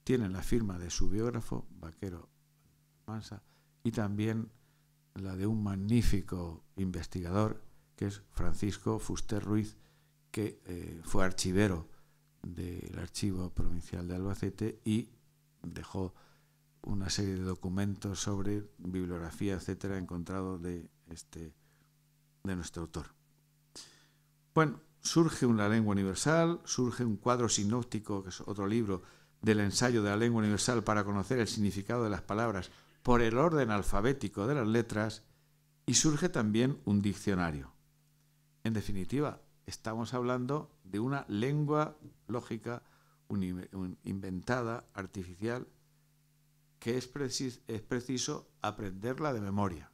tienen la firma de su biógrafo, Vaquero Almansa, y también la de un magnífico investigador, que es Francisco Fuster Ruiz, que fue archivero del Archivo Provincial de Albacete y dejó una serie de documentos sobre bibliografía, etcétera, encontrado de nuestro autor. Bueno, surge una lengua universal, surge un cuadro sinóptico, que es otro libro, del ensayo de la lengua universal para conocer el significado de las palabras por el orden alfabético de las letras, y surge también un diccionario. En definitiva, estamos hablando de una lengua lógica inventada, artificial, que es preciso aprenderla de memoria.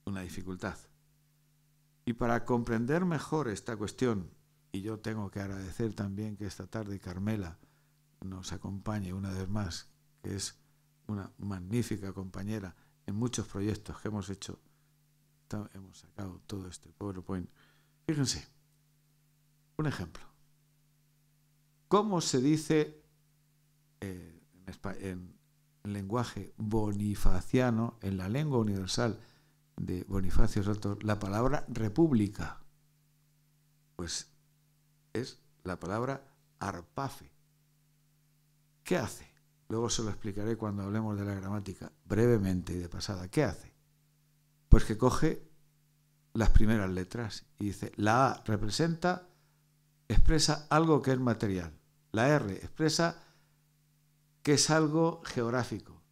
Una dificultad. Y para comprender mejor esta cuestión, y yo tengo que agradecer también que esta tarde Carmela nos acompañe una vez más, que es una magnífica compañera en muchos proyectos que hemos hecho, hemos sacado todo este PowerPoint, Fíjense, un ejemplo. ¿Cómo se dice en lenguaje bonifaciano, en la lengua universal de Bonifacio Soto, la palabra república? Pues es la palabra arpafe. ¿Qué hace? Luego se lo explicaré cuando hablemos de la gramática, brevemente y de pasada. ¿Qué hace? Pues que coge las primeras letras y dice, la A expresa algo que es material, la R expresa que es algo geográfico,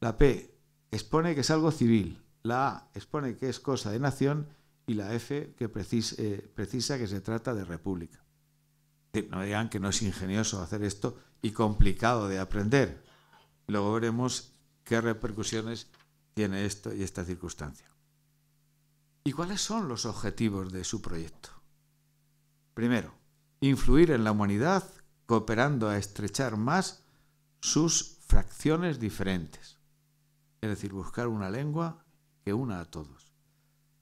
la P expone que es algo civil, la A expone que es cosa de nación y la F que precisa que se trata de república. No digan que no es ingenioso hacer esto y complicado de aprender. Luego veremos qué repercusiones tiene esto y esta circunstancia. ¿Y cuáles son los objetivos de su proyecto? Primero, influir en la humanidad cooperando a estrechar más sus fracciones diferentes. Es decir, buscar una lengua que una a todos.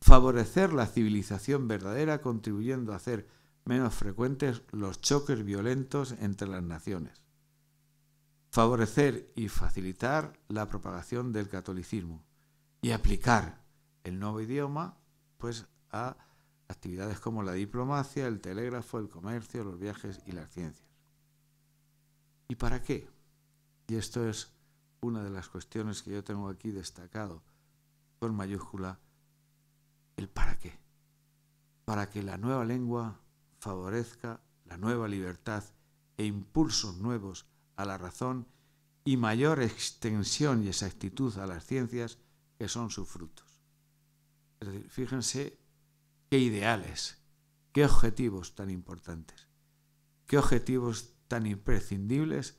Favorecer la civilización verdadera contribuyendo a hacer menos frecuentes los choques violentos entre las naciones. Favorecer y facilitar la propagación del catolicismo y aplicar el nuevo idioma pues a actividades como la diplomacia, el telégrafo, el comercio, los viajes y las ciencias. ¿Y para qué? Y esto es una de las cuestiones que yo tengo aquí destacado con mayúscula, el para qué. Para que la nueva lengua favorezca la nueva libertad e impulsos nuevos a la razón y mayor extensión y exactitud a las ciencias que son sus frutos. Es decir, fíjense qué ideales, qué objetivos tan importantes, qué objetivos tan imprescindibles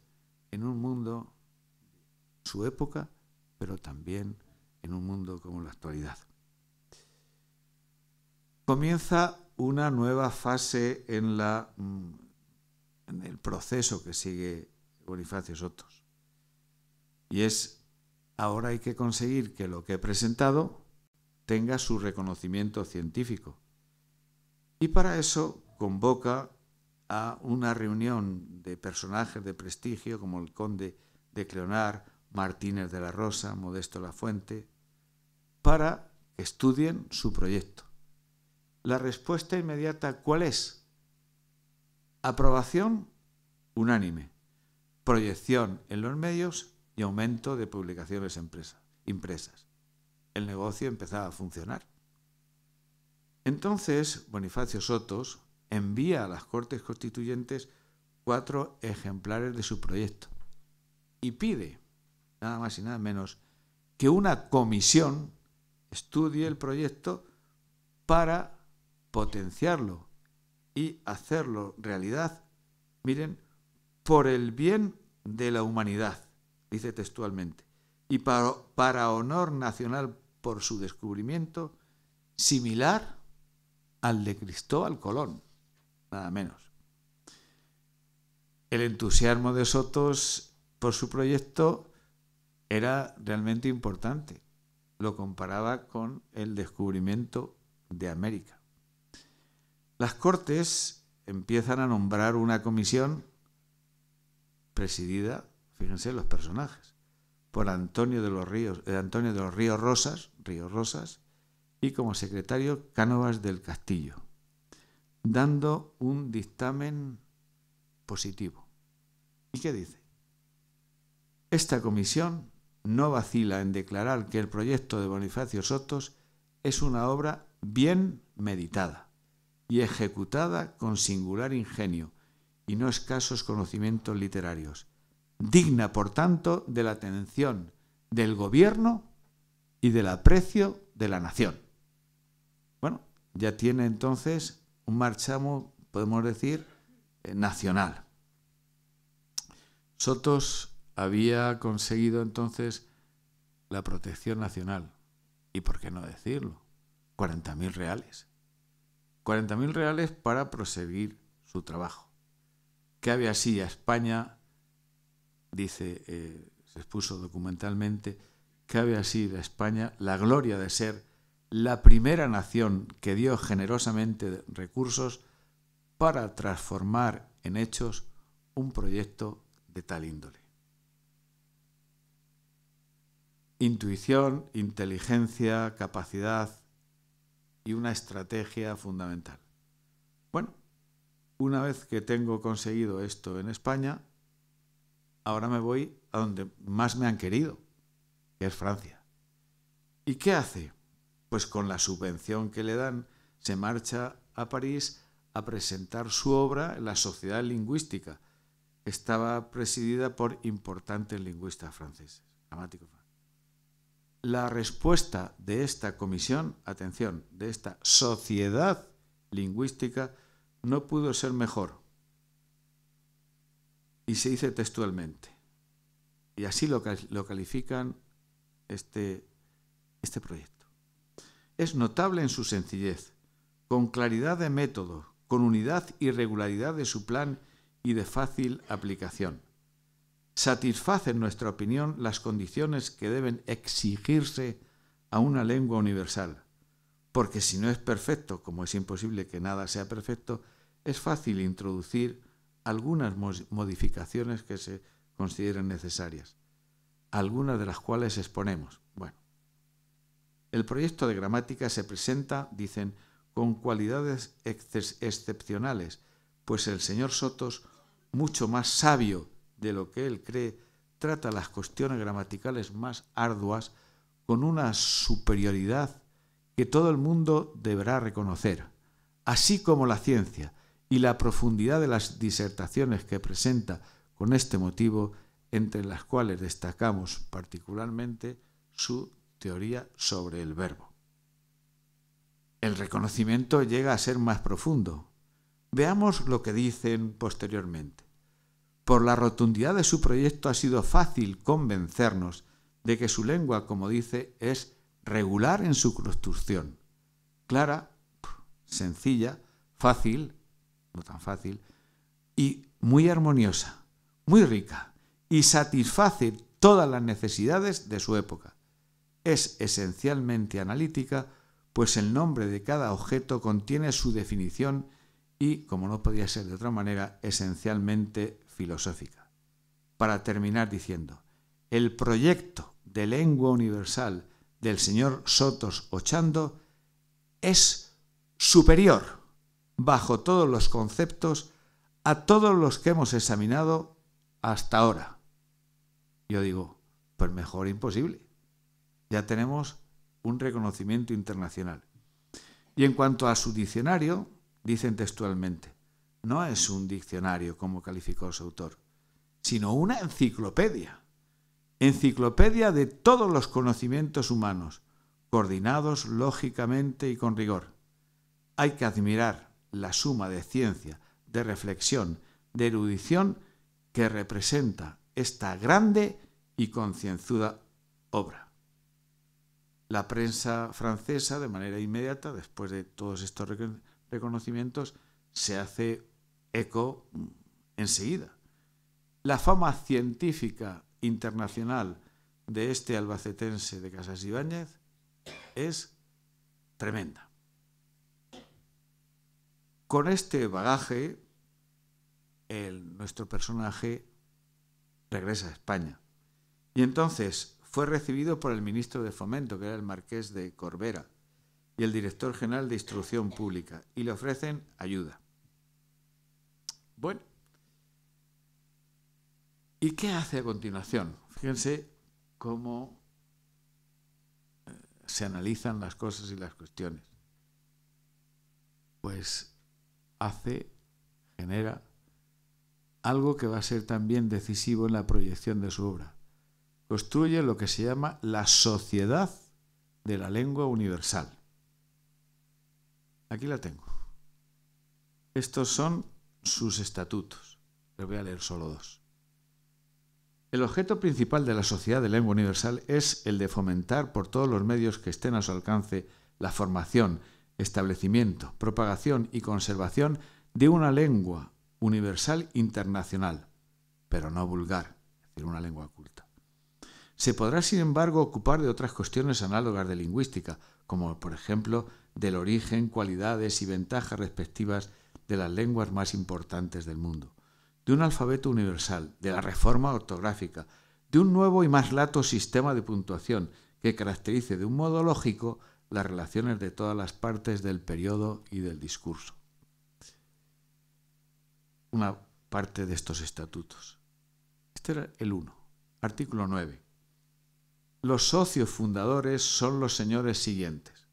en un mundo, su época, pero también en un mundo como la actualidad. Comienza una nueva fase en el proceso que sigue Bonifacio Sotos. Y es, ahora hay que conseguir que lo que he presentado tenga su reconocimiento científico. Y para eso convoca a una reunión de personajes de prestigio como el conde de Cleonar, Martínez de la Rosa, Modesto Lafuente, para que estudien su proyecto. La respuesta inmediata, ¿cuál es? Aprobación unánime, proyección en los medios y aumento de publicaciones impresas. El negocio empezaba a funcionar. Entonces, Bonifacio Sotos envía a las Cortes Constituyentes 4 ejemplares de su proyecto y pide, nada más y nada menos, que una comisión estudie el proyecto para potenciarlo y hacerlo realidad, miren, por el bien de la humanidad, dice textualmente, y para honor nacional por su descubrimiento, similar al de Cristóbal Colón, nada menos. El entusiasmo de Sotos por su proyecto era realmente importante. Lo comparaba con el descubrimiento de América. Las Cortes empiezan a nombrar una comisión presidida, fíjense los personajes, por Antonio de los Ríos Rosas, y como secretario Cánovas del Castillo, dando un dictamen positivo. ¿Y qué dice? Esta comisión no vacila en declarar que el proyecto de Bonifacio Sotos es una obra bien meditada y ejecutada con singular ingenio y no escasos conocimientos literarios, digna, por tanto, de la atención del gobierno y del aprecio de la nación. Bueno, ya tiene entonces un marchamo, podemos decir, nacional. Sotos había conseguido entonces la protección nacional. Y por qué no decirlo, 40.000 reales. 40.000 reales para proseguir su trabajo. Que había así a España, dice, se expuso documentalmente, que había así a España la gloria de ser la primera nación que dio generosamente recursos para transformar en hechos un proyecto de tal índole. Intuición, inteligencia, capacidad y una estrategia fundamental. Bueno, una vez que tengo conseguido esto en España, ahora me voy a donde más me han querido, que es Francia. ¿Y qué hace? Pues con la subvención que le dan, se marcha a París a presentar su obra en la Sociedad Lingüística. Estaba presidida por importantes lingüistas franceses, gramáticos franceses. La respuesta de esta comisión, atención, de esta Sociedad Lingüística, no pudo ser mejor. Y se dice textualmente, y así lo califican este proyecto. Es notable en su sencillez, con claridad de método, con unidad y regularidad de su plan y de fácil aplicación. Satisface, en nuestra opinión, las condiciones que deben exigirse a una lengua universal, porque si no es perfecto, como es imposible que nada sea perfecto, es fácil introducir algunas modificaciones que se consideren necesarias, algunas de las cuales exponemos. Bueno, el proyecto de gramática se presenta, dicen, con cualidades excepcionales, pues el señor Sotos, mucho más sabio de lo que él cree, trata las cuestiones gramaticales más arduas con una superioridad que todo el mundo deberá reconocer, así como la ciencia y la profundidad de las disertaciones que presenta con este motivo, entre las cuales destacamos particularmente su teoría sobre el verbo. El reconocimiento llega a ser más profundo. Veamos lo que dicen posteriormente. Por la rotundidad de su proyecto ha sido fácil convencernos de que su lengua, como dice, es regular en su construcción, clara, sencilla, fácil, no tan fácil, y muy armoniosa, muy rica, y satisface todas las necesidades de su época. Es esencialmente analítica, pues el nombre de cada objeto contiene su definición y, como no podía ser de otra manera, esencialmente filosófica. Para terminar diciendo, el proyecto de lengua universal del señor Sotos Ochando es superior, bajo todos los conceptos, a todos los que hemos examinado hasta ahora. Yo digo, pues mejor imposible. Ya tenemos un reconocimiento internacional. Y en cuanto a su diccionario, dicen textualmente, no es un diccionario como calificó su autor, sino una enciclopedia. Enciclopedia de todos los conocimientos humanos, coordinados lógicamente y con rigor. Hay que admirar la suma de ciencia, de reflexión, de erudición que representa esta grande y concienzuda obra. La prensa francesa, de manera inmediata, después de todos estos reconocimientos, se hace eco enseguida. La fama científica internacional de este albacetense de Casas Ibáñez es tremenda. Con este bagaje, nuestro personaje regresa a España. Y entonces fue recibido por el ministro de Fomento, que era el marqués de Corbera, y el director general de Instrucción Pública, y le ofrecen ayuda. Bueno, ¿y qué hace a continuación? Fíjense cómo se analizan las cosas y las cuestiones. Pues genera algo que va a ser también decisivo en la proyección de su obra. Construye lo que se llama la Sociedad de la Lengua Universal. Aquí la tengo. Estos son sus estatutos. Les voy a leer solo dos. El objeto principal de la Sociedad de Lengua Universal es el de fomentar por todos los medios que estén a su alcance la formación, establecimiento, propagación y conservación de una lengua universal internacional, pero no vulgar, es decir, una lengua culta. Se podrá, sin embargo, ocupar de otras cuestiones análogas de lingüística, como por ejemplo del origen, cualidades y ventajas respectivas de las lenguas más importantes del mundo, de un alfabeto universal, de la reforma ortográfica, de un nuevo y más lato sistema de puntuación que caracterice de un modo lógico las relaciones de todas las partes del periodo y del discurso. Una parte de estos estatutos. Este era el 1. Artículo 9. Los socios fundadores son los señores siguientes,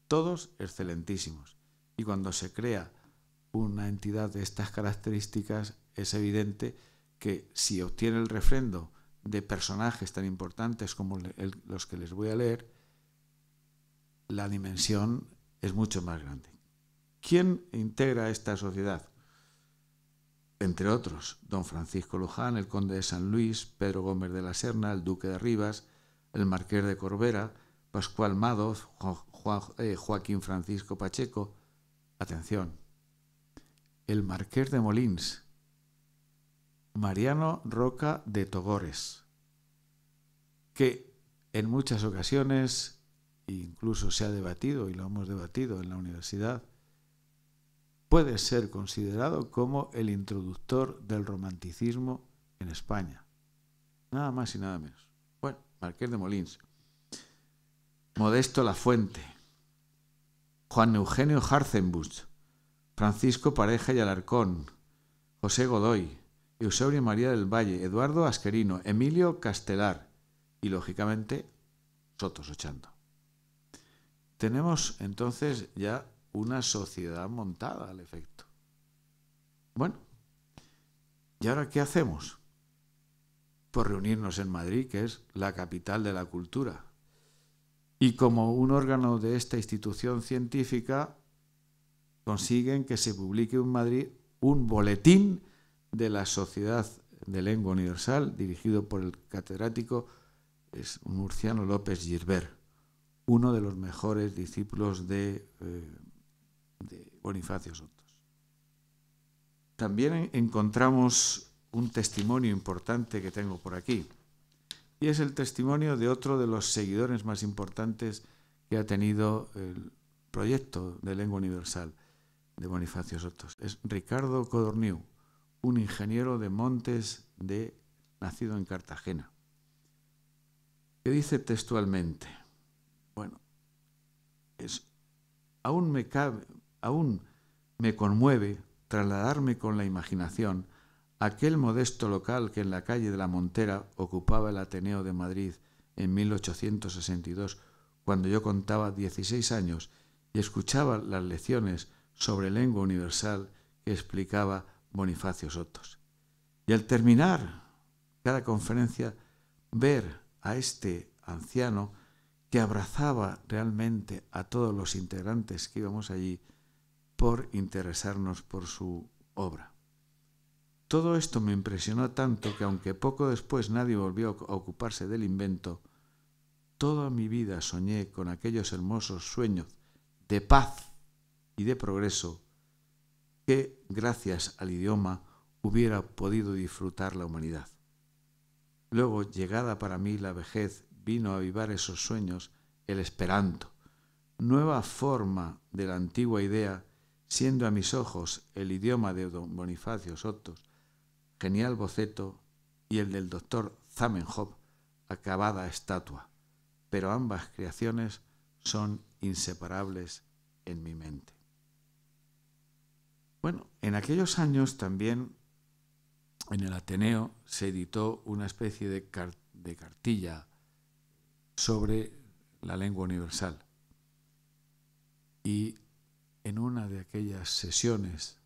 todos excelentísimos. Y cuando se crea una entidad de estas características, es evidente que si obtiene el refrendo de personajes tan importantes como los que les voy a leer, la dimensión es mucho más grande. ¿Quién integra esta sociedad? Entre otros, don Francisco Luján, el conde de San Luis, Pedro Gómez de la Serna, el duque de Rivas, el marqués de Corbera, Pascual Madoz, Joaquín Francisco Pacheco. Atención, el marqués de Molins, Mariano Roca de Togores, que en muchas ocasiones, incluso se ha debatido y lo hemos debatido en la universidad, puede ser considerado como el introductor del romanticismo en España. Nada más y nada menos. Bueno, marqués de Molins. Modesto Lafuente, Juan Eugenio Hartzenbusch, Francisco Pareja y Alarcón, José Godoy, Eusebio María del Valle, Eduardo Asquerino, Emilio Castelar y, lógicamente, Soto Sochando. Tenemos entonces ya una sociedad montada al efecto. Bueno, ¿y ahora qué hacemos? Pues reunirnos en Madrid, que es la capital de la cultura. Y como un órgano de esta institución científica, consiguen que se publique en Madrid un boletín de la Sociedad de Lengua Universal, dirigido por el catedrático Murciano López Girbert, uno de los mejores discípulos de Bonifacio Sotos. También encontramos un testimonio importante que tengo por aquí, y es el testimonio de otro de los seguidores más importantes que ha tenido el proyecto de Lengua Universal de Bonifacio Sotos. Es Ricardo Codorniu, un ingeniero de montes nacido en Cartagena, que dice textualmente, bueno, aún me conmueve trasladarme con la imaginación a aquel modesto local que en la calle de la Montera ocupaba el Ateneo de Madrid en 1862, cuando yo contaba 16 años y escuchaba las lecciones sobre lengua universal que explicaba Bonifacio Sotos. Y al terminar cada conferencia, ver a este anciano que abrazaba realmente a todos los integrantes que íbamos allí por interesarnos por su obra. Todo esto me impresionó tanto que, aunque poco después nadie volvió a ocuparse del invento, toda mi vida soñé con aquellos hermosos sueños de paz y de progreso que, gracias al idioma, hubiera podido disfrutar la humanidad. Luego, llegada para mí la vejez, vino a avivar esos sueños el esperanto, nueva forma de la antigua idea, siendo a mis ojos el idioma de don Bonifacio Sotos, genial boceto, y el del doctor Zamenhof, acabada estatua, pero ambas creaciones son inseparables en mi mente. Bueno, en aquellos años también en el Ateneo se editó una especie de cartilla sobre la lengua universal. Y en una de aquellas sesiones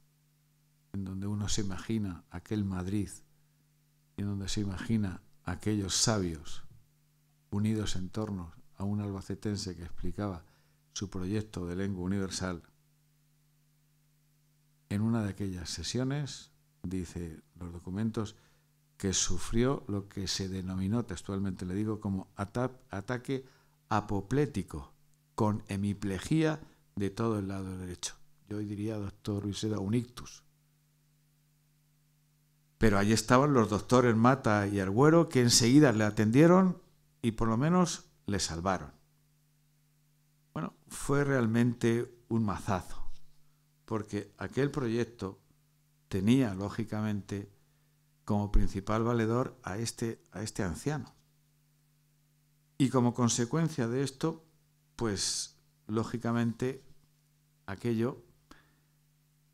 en donde uno se imagina aquel Madrid, en donde se imagina aquellos sabios unidos en torno a un albacetense que explicaba su proyecto de lengua universal, en una de aquellas sesiones, dice los documentos, que sufrió lo que se denominó, textualmente le digo, como ataque apoplético, con hemiplegia de todo el lado derecho. Yo diría, doctor Uiseda, un ictus. Pero allí estaban los doctores Mata y Argüero, que enseguida le atendieron y por lo menos le salvaron. Bueno, fue realmente un mazazo, porque aquel proyecto tenía, lógicamente, como principal valedor a este anciano. Y como consecuencia de esto, pues, lógicamente, aquello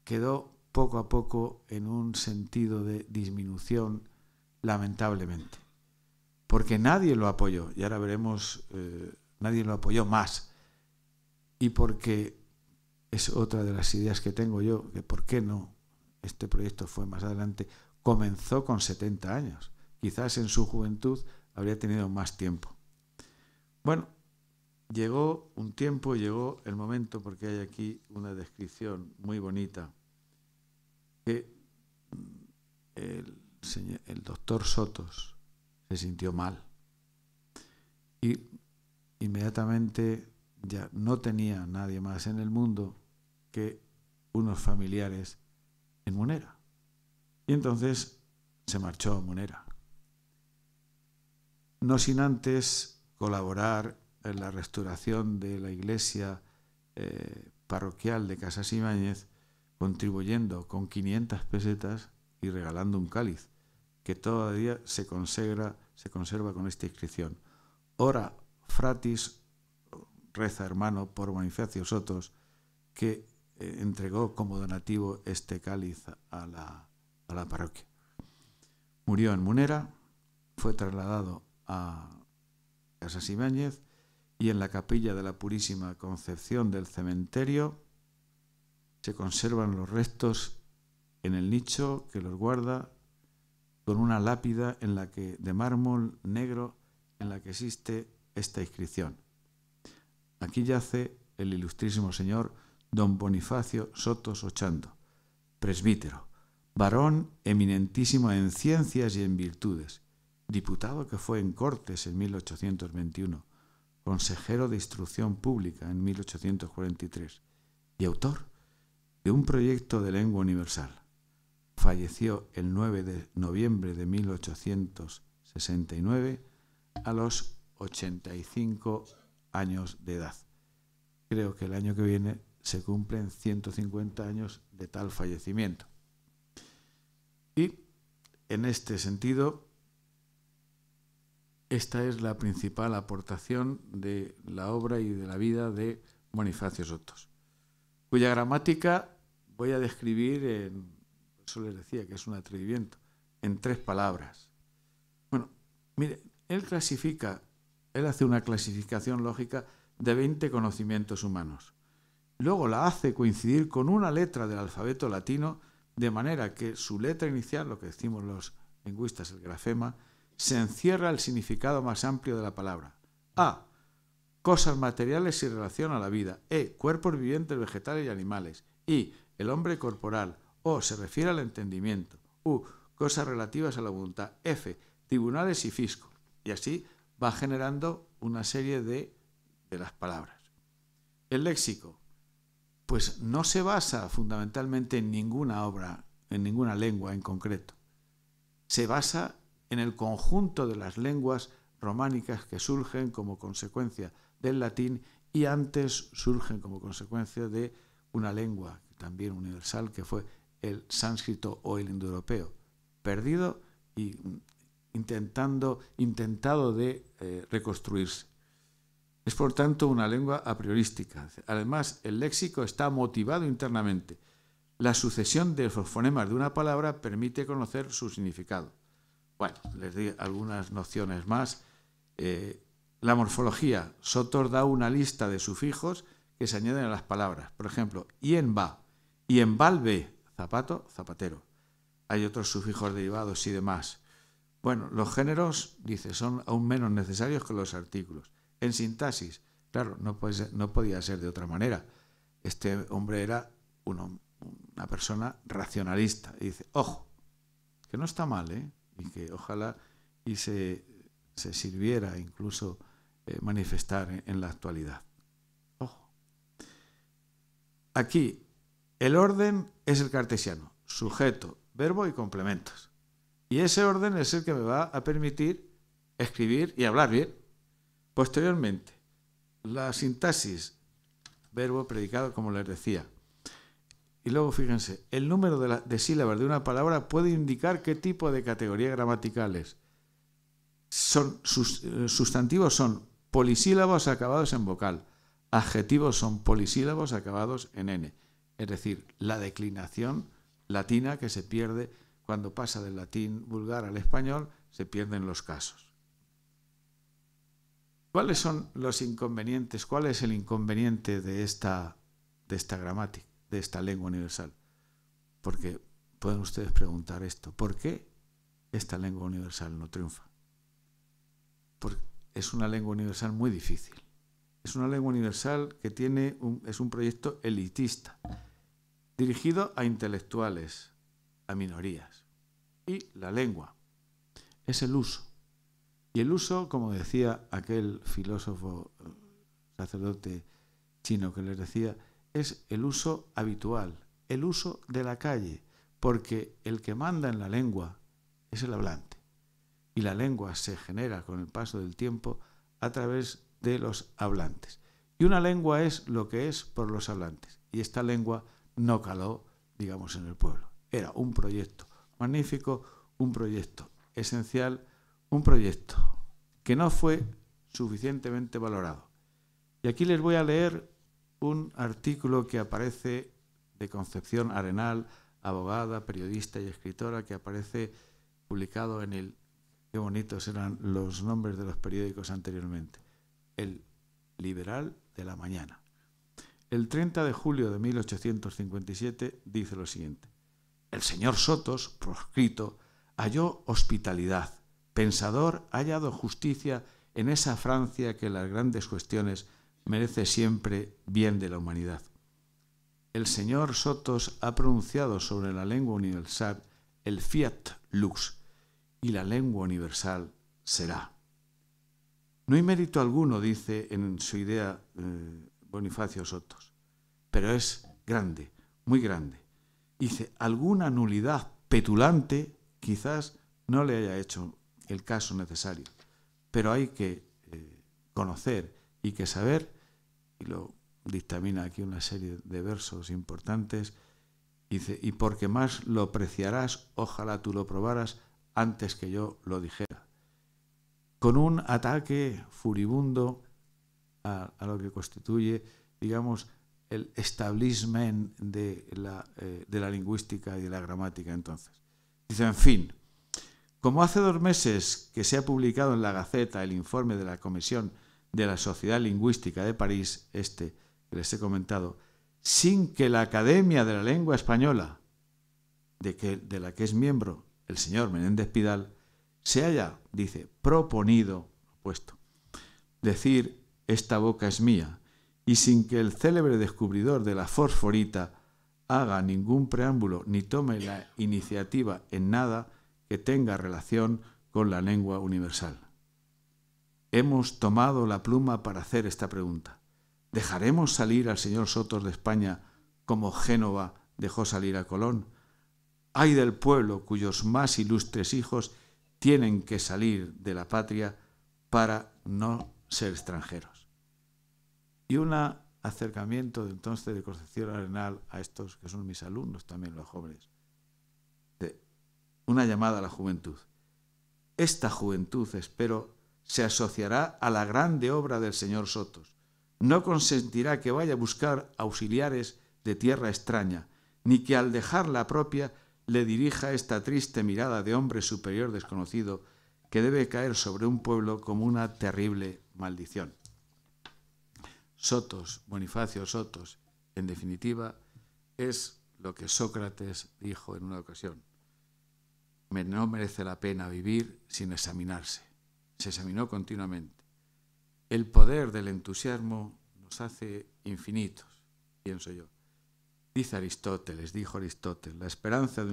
quedó poco a poco en un sentido de disminución, lamentablemente. Porque nadie lo apoyó, y ahora veremos, nadie lo apoyó más. Y porque es otra de las ideas que tengo yo, que por qué no este proyecto fue más adelante, comenzó con 70 años. Quizás en su juventud habría tenido más tiempo. Bueno, llegó un tiempo, llegó el momento, porque hay aquí una descripción muy bonita, que el doctor Sotos se sintió mal y inmediatamente ya no tenía nadie más en el mundo que unos familiares en Munera. Y entonces se marchó a Munera. No sin antes colaborar en la restauración de la iglesia parroquial de Casas Ibáñez, contribuyendo con 500 pesetas y regalando un cáliz, que todavía se conserva con esta inscripción. Ora fratis, reza hermano, por Bonifacio Sotos, que entregó como donativo este cáliz a la parroquia. Murió en Munera, fue trasladado a Casas Ibáñez y en la capilla de la Purísima Concepción del cementerio se conservan los restos en el nicho que los guarda, con una lápida de mármol negro en la que existe esta inscripción. Aquí yace el ilustrísimo señor don Bonifacio Sotos Ochando, presbítero, varón eminentísimo en ciencias y en virtudes, diputado que fue en Cortes en 1821, consejero de Instrucción Pública en 1843 y autor de un proyecto de lengua universal. Falleció el 9 de noviembre de 1869 a los 85 años de edad. Creo que el año que viene se cumplen 150 años de tal fallecimiento. Y en este sentido, esta es la principal aportación de la obra y de la vida de Bonifacio Sotos, cuya gramática voy a describir, por eso les decía que es un atrevimiento, en 3 palabras. Bueno, mire, él hace una clasificación lógica de 20 conocimientos humanos. Luego la hace coincidir con una letra del alfabeto latino, de manera que su letra inicial, lo que decimos los lingüistas, el grafema, se encierra el significado más amplio de la palabra. A, cosas materiales y relación a la vida. E, cuerpos vivientes, vegetales y animales. I, el hombre corporal. O, se refiere al entendimiento. U, cosas relativas a la voluntad. F, tribunales y fisco. Y así va generando una serie de las palabras. El léxico, pues no se basa fundamentalmente en ninguna obra, en ninguna lengua en concreto. Se basa en el conjunto de las lenguas románicas que surgen como consecuencia del latín y antes surgen como consecuencia de una lengua también universal que fue el sánscrito o el indoeuropeo, perdido y intentado de reconstruirse. Es por tanto una lengua a priorística. Además, el léxico está motivado internamente. La sucesión de los fonemas de una palabra permite conocer su significado. Bueno, les di algunas nociones más. La morfología. Sotos da una lista de sufijos que se añaden a las palabras. Por ejemplo, ien va, ve, zapato, zapatero. Hay otros sufijos derivados y demás. Bueno, los géneros, dice, son aún menos necesarios que los artículos. En sintaxis, claro, no podía ser de otra manera. Este hombre era una persona racionalista. Y dice, ojo, que no está mal, y que ojalá y se sirviera incluso manifestar en la actualidad. Ojo. Aquí, el orden es el cartesiano, sujeto, verbo y complementos. Y ese orden es el que me va a permitir escribir y hablar bien. Posteriormente, la sintaxis, verbo, predicado, como les decía. Y luego, fíjense, el número de sílabas de una palabra puede indicar qué tipo de categorías gramaticales. Sustantivos son polisílabos acabados en vocal. Adjetivos son polisílabos acabados en N. Es decir, la declinación latina que se pierde cuando pasa del latín vulgar al español, se pierden los casos. ¿Cuáles son los inconvenientes? ¿Cuál es el inconveniente de esta gramática, de esta lengua universal? Porque pueden ustedes preguntar esto. ¿Por qué esta lengua universal no triunfa? Porque es una lengua universal muy difícil. Es una lengua universal que es un proyecto elitista, dirigido a intelectuales, a minorías. Y la lengua es el uso. Y el uso, como decía aquel filósofo sacerdote chino que les decía, es el uso habitual, el uso de la calle, porque el que manda en la lengua es el hablante. Y la lengua se genera con el paso del tiempo a través de los hablantes. Y una lengua es lo que es por los hablantes. Y esta lengua no caló, digamos, en el pueblo. Era un proyecto magnífico, un proyecto esencial, un proyecto que no fue suficientemente valorado. Y aquí les voy a leer un artículo que aparece de Concepción Arenal, abogada, periodista y escritora, que aparece publicado en el... Qué bonitos eran los nombres de los periódicos anteriormente. El Liberal de la Mañana. El 30 de julio de 1857 dice lo siguiente. El señor Sotos, proscrito, halló hospitalidad. Pensador, ha hallado justicia en esa Francia que en las grandes cuestiones merece siempre bien de la humanidad. El señor Sotos ha pronunciado sobre la lengua universal el fiat lux, y la lengua universal será. No hay mérito alguno, dice en su idea Bonifacio Sotos, pero es grande, muy grande. Dice, alguna nulidad petulante quizás no le haya hecho el caso necesario, pero hay que conocer y que saber, y lo dictamina aquí una serie de versos importantes, dice, y porque más lo apreciarás, ojalá tú lo probaras antes que yo lo dijera. Con un ataque furibundo a lo que constituye, digamos, el establishment de la lingüística y de la gramática entonces. Dice, en fin, como hace 2 meses que se ha publicado en la Gaceta el informe de la Comisión de la Sociedad Lingüística de París, que les he comentado, sin que la Academia de la Lengua Española, de la que es miembro el señor Menéndez Pidal, se haya, dice, proponido, decir esta boca es mía, y sin que el célebre descubridor de la fosforita haga ningún preámbulo ni tome la iniciativa en nada que tenga relación con la lengua universal. Hemos tomado la pluma para hacer esta pregunta. ¿Dejaremos salir al señor Sotos de España como Génova dejó salir a Colón? Ay del pueblo cuyos más ilustres hijos tienen que salir de la patria para no ser extranjeros. Y un acercamiento de entonces de Concepción Arenal a estos que son mis alumnos, también los jóvenes. Una llamada a la juventud. Esta juventud, espero, se asociará a la grande obra del señor Sotos. No consentirá que vaya a buscar auxiliares de tierra extraña, ni que al dejar la propia le dirija esta triste mirada de hombre superior desconocido que debe caer sobre un pueblo como una terrible maldición. Sotos, Bonifacio Sotos, en definitiva, es lo que Sócrates dijo en una ocasión. No merece la pena vivir sin examinarse. Se examinó continuamente. El poder del entusiasmo nos hace infinitos, pienso yo. Dijo Aristóteles, la esperanza,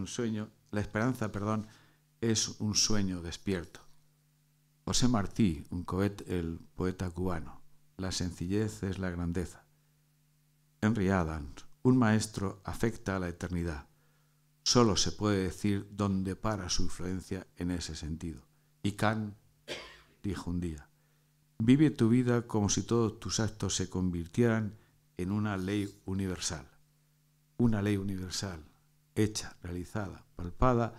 es un sueño despierto. José Martí, el poeta cubano, la sencillez es la grandeza. Henry Adams, un maestro afecta a la eternidad. solo se puede decir dónde para su influencia en ese sentido. Y Kant dijo un día: vive tu vida como si todos tus actos se convirtieran en una ley universal. Una ley universal, hecha, realizada, palpada,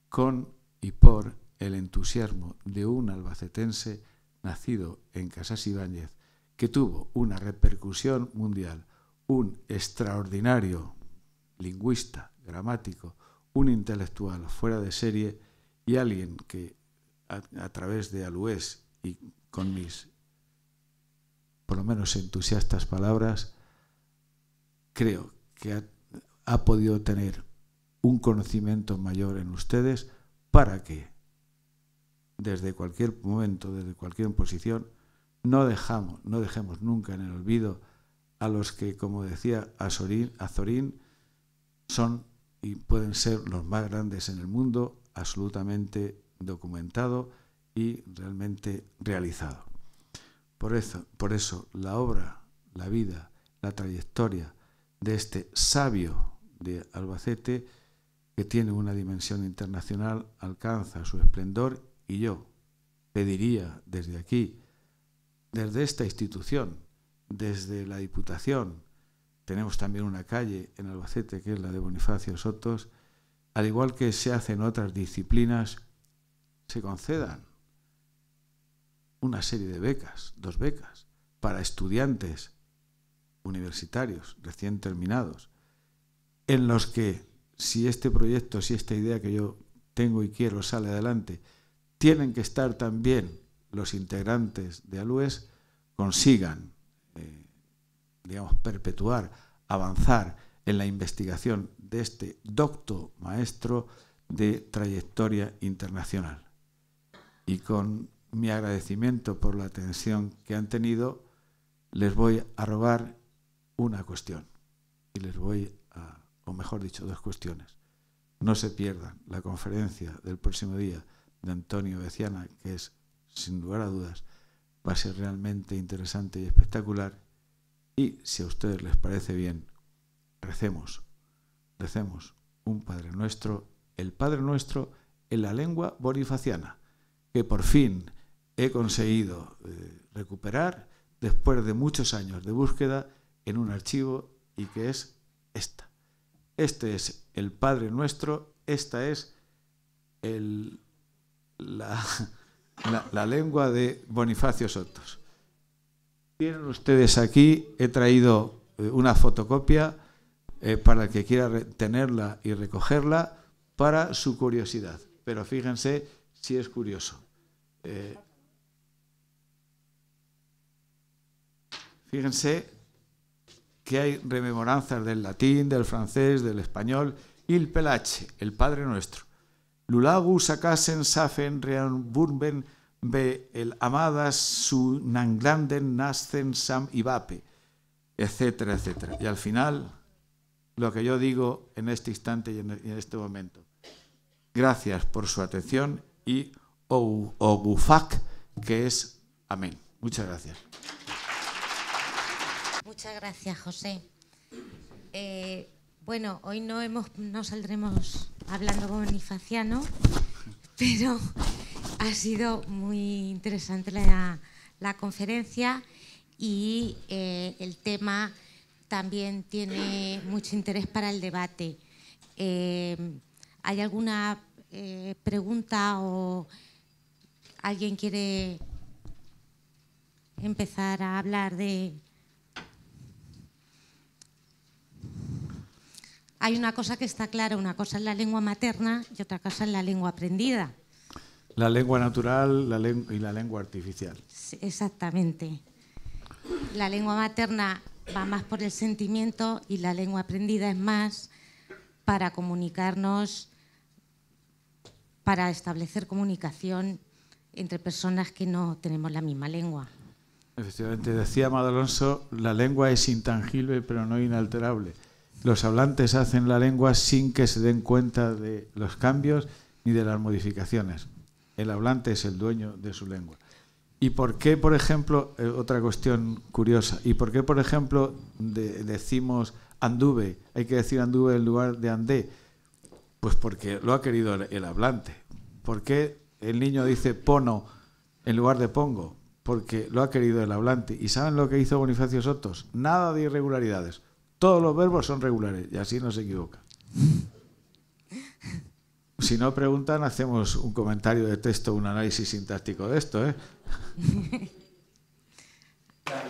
con y por el entusiasmo de un albacetense nacido en Casas Ibáñez, que tuvo una repercusión mundial, un extraordinario lingüista, gramático, un intelectual fuera de serie y alguien que a través de Alués y con mis, por lo menos, entusiastas palabras, creo que ha podido tener un conocimiento mayor en ustedes para que desde cualquier momento, desde cualquier posición, no dejemos nunca en el olvido a los que, como decía Azorín, son y pueden ser los más grandes en el mundo, absolutamente documentado y realmente realizado. Por eso la obra, la vida, la trayectoria de este sabio de Albacete, que tiene una dimensión internacional, alcanza su esplendor, y yo pediría desde aquí, desde esta institución, desde la Diputación, tenemos también una calle en Albacete que es la de Bonifacio Sotos, al igual que se hace en otras disciplinas, se concedan una serie de becas, 2 becas, para estudiantes universitarios recién terminados, en los que si este proyecto, si esta idea que yo tengo y quiero sale adelante, tienen que estar también los integrantes de Alués, consigan, perpetuar, avanzar en la investigación de este docto maestro de trayectoria internacional. Y con mi agradecimiento por la atención que han tenido, les voy a robar una cuestión. Y les voy a, o mejor dicho, 2 cuestiones. No se pierdan la conferencia del próximo día de Antonio Veciana, que es, sin lugar a dudas, va a ser realmente interesante y espectacular. Y si a ustedes les parece bien, recemos un Padre Nuestro, el Padre Nuestro en la lengua bonifaciana, que por fin he conseguido recuperar después de muchos años de búsqueda en un archivo, y que es esta. Este es el Padre Nuestro, esta es la lengua de Bonifacio Sotos. Tienen ustedes aquí, he traído una fotocopia para el que quiera tenerla y recogerla para su curiosidad. Pero fíjense si es curioso. Fíjense que hay rememoranzas del latín, del francés, del español. Il Pelache, el Padre Nuestro. Lulagu sakasen safen reanburben be el amadas su nanglanden nascen sam ibape, etcétera, etcétera. Y al final, lo que yo digo en este instante y en este momento. Gracias por su atención y Ogufak, que es amén. Muchas gracias. Muchas gracias, José. Bueno, hoy no saldremos hablando bonifaciano, pero ha sido muy interesante la conferencia y el tema también tiene mucho interés para el debate. ¿Hay alguna pregunta o alguien quiere empezar a hablar de...? Hay una cosa que está clara, una cosa es la lengua materna y otra cosa es la lengua aprendida. La lengua natural y la lengua artificial. Sí, exactamente. La lengua materna va más por el sentimiento y la lengua aprendida es más para comunicarnos, para establecer comunicación entre personas que no tenemos la misma lengua. Efectivamente, decía Amado Alonso, la lengua es intangible pero no inalterable. Los hablantes hacen la lengua sin que se den cuenta de los cambios ni de las modificaciones. El hablante es el dueño de su lengua. ¿Y por qué, por ejemplo, otra cuestión curiosa, y por qué, por ejemplo, decimos anduve, hay que decir anduve en lugar de andé? Pues porque lo ha querido el hablante. ¿Por qué el niño dice pono en lugar de pongo? Porque lo ha querido el hablante. ¿Y saben lo que hizo Bonifacio Sotos? Nada de irregularidades. Todos los verbos son regulares y así no se equivoca. Si no preguntan, hacemos un comentario de texto, un análisis sintáctico de esto, ¿eh?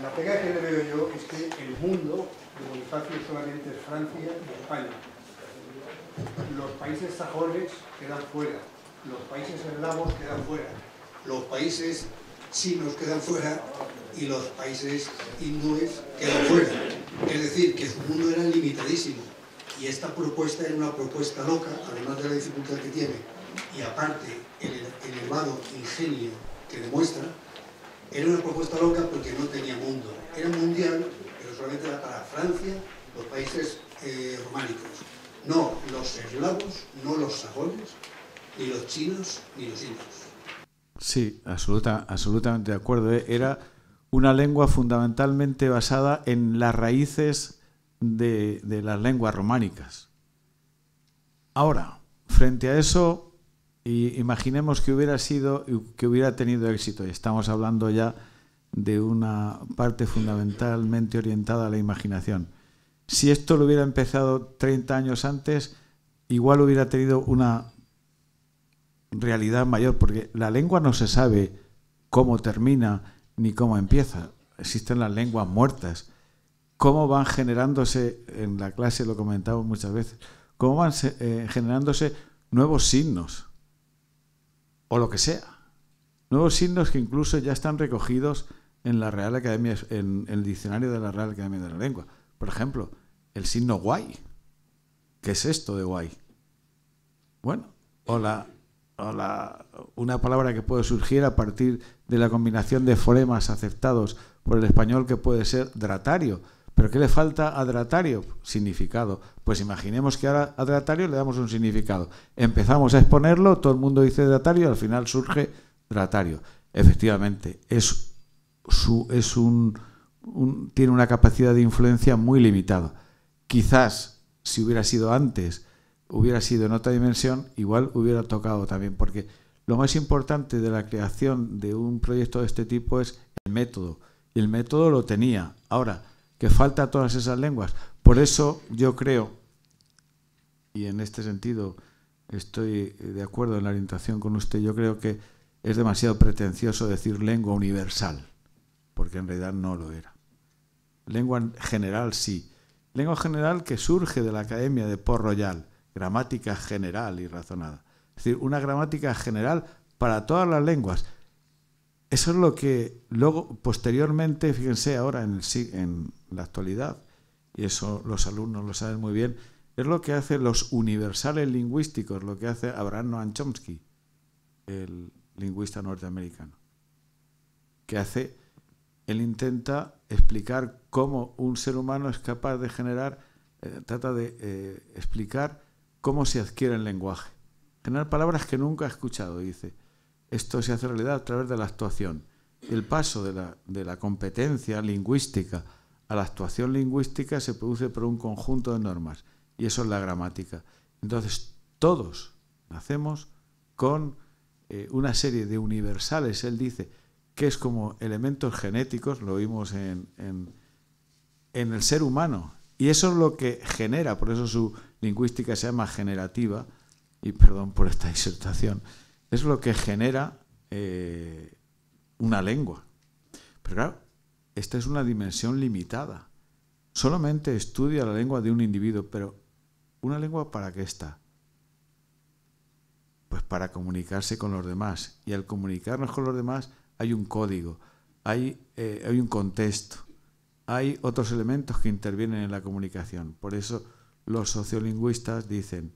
La pega que le veo yo es que el mundo de Bonifacio solamente es Francia y España. Los países sajones quedan fuera, los países eslavos quedan fuera, los países chinos quedan fuera y los países hindúes quedan fuera. Es decir, que su mundo era limitadísimo y esta propuesta era una propuesta loca, además de la dificultad que tiene y aparte el elevado ingenio que demuestra. Era una propuesta loca porque no tenía mundo. Era mundial, pero solamente era para Francia, los países románicos. No los eslavos, no los sajones, ni los chinos, ni los indios. Sí, absolutamente de acuerdo. Era una lengua fundamentalmente basada en las raíces de las lenguas románicas. Ahora, frente a eso, imaginemos que hubiera tenido éxito, y estamos hablando ya de una parte fundamentalmente orientada a la imaginación. Si esto lo hubiera empezado 30 años antes, igual hubiera tenido una realidad mayor, porque la lengua no se sabe cómo termina ni cómo empieza. Existen las lenguas muertas. Cómo van generándose, en la clase lo comentamos muchas veces, cómo van generándose nuevos signos, o lo que sea. Nuevos signos que incluso ya están recogidos en la Real Academia, en el diccionario de la Real Academia de la Lengua. Por ejemplo, el signo guay. ¿Qué es esto de guay? Bueno, una palabra que puede surgir a partir de la combinación de fonemas aceptados por el español, que puede ser dratario. ¿Pero qué le falta a dratario? Significado. Pues imaginemos que ahora a dratario le damos un significado. Empezamos a exponerlo, todo el mundo dice dratario y al final surge dratario. Efectivamente, tiene una capacidad de influencia muy limitada. Quizás, si hubiera sido antes, hubiera sido en otra dimensión, igual hubiera tocado también, porque lo más importante de la creación de un proyecto de este tipo es el método. Y el método lo tenía. Ahora, que falta todas esas lenguas. Por eso yo creo, y en este sentido estoy de acuerdo en la orientación con usted, yo creo que es demasiado pretencioso decir lengua universal, porque en realidad no lo era. Lengua general sí. Lengua general que surge de la Academia de Port-Royal, gramática general y razonada. Es decir, una gramática general para todas las lenguas. Eso es lo que luego, posteriormente, fíjense ahora en la actualidad, y eso los alumnos lo saben muy bien, es lo que hacen los universales lingüísticos, lo que hace Abraham Noam Chomsky, el lingüista norteamericano. Que hace, él intenta explicar cómo un ser humano es capaz de generar, trata de explicar cómo se adquiere el lenguaje. Generar palabras que nunca ha escuchado, dice. Esto se hace realidad a través de la actuación. El paso de la competencia lingüística a la actuación lingüística se produce por un conjunto de normas, y eso es la gramática. Entonces, todos nacemos con una serie de universales, él dice, que es como elementos genéticos, lo vimos en el ser humano, y eso es lo que genera, por eso su lingüística se llama generativa, y perdón por esta disertación, es lo que genera una lengua. Pero claro, esta es una dimensión limitada. Solamente estudia la lengua de un individuo, pero ¿una lengua para qué está? Pues para comunicarse con los demás. Y al comunicarnos con los demás hay un código, hay un contexto, hay otros elementos que intervienen en la comunicación. Por eso los sociolingüistas dicen,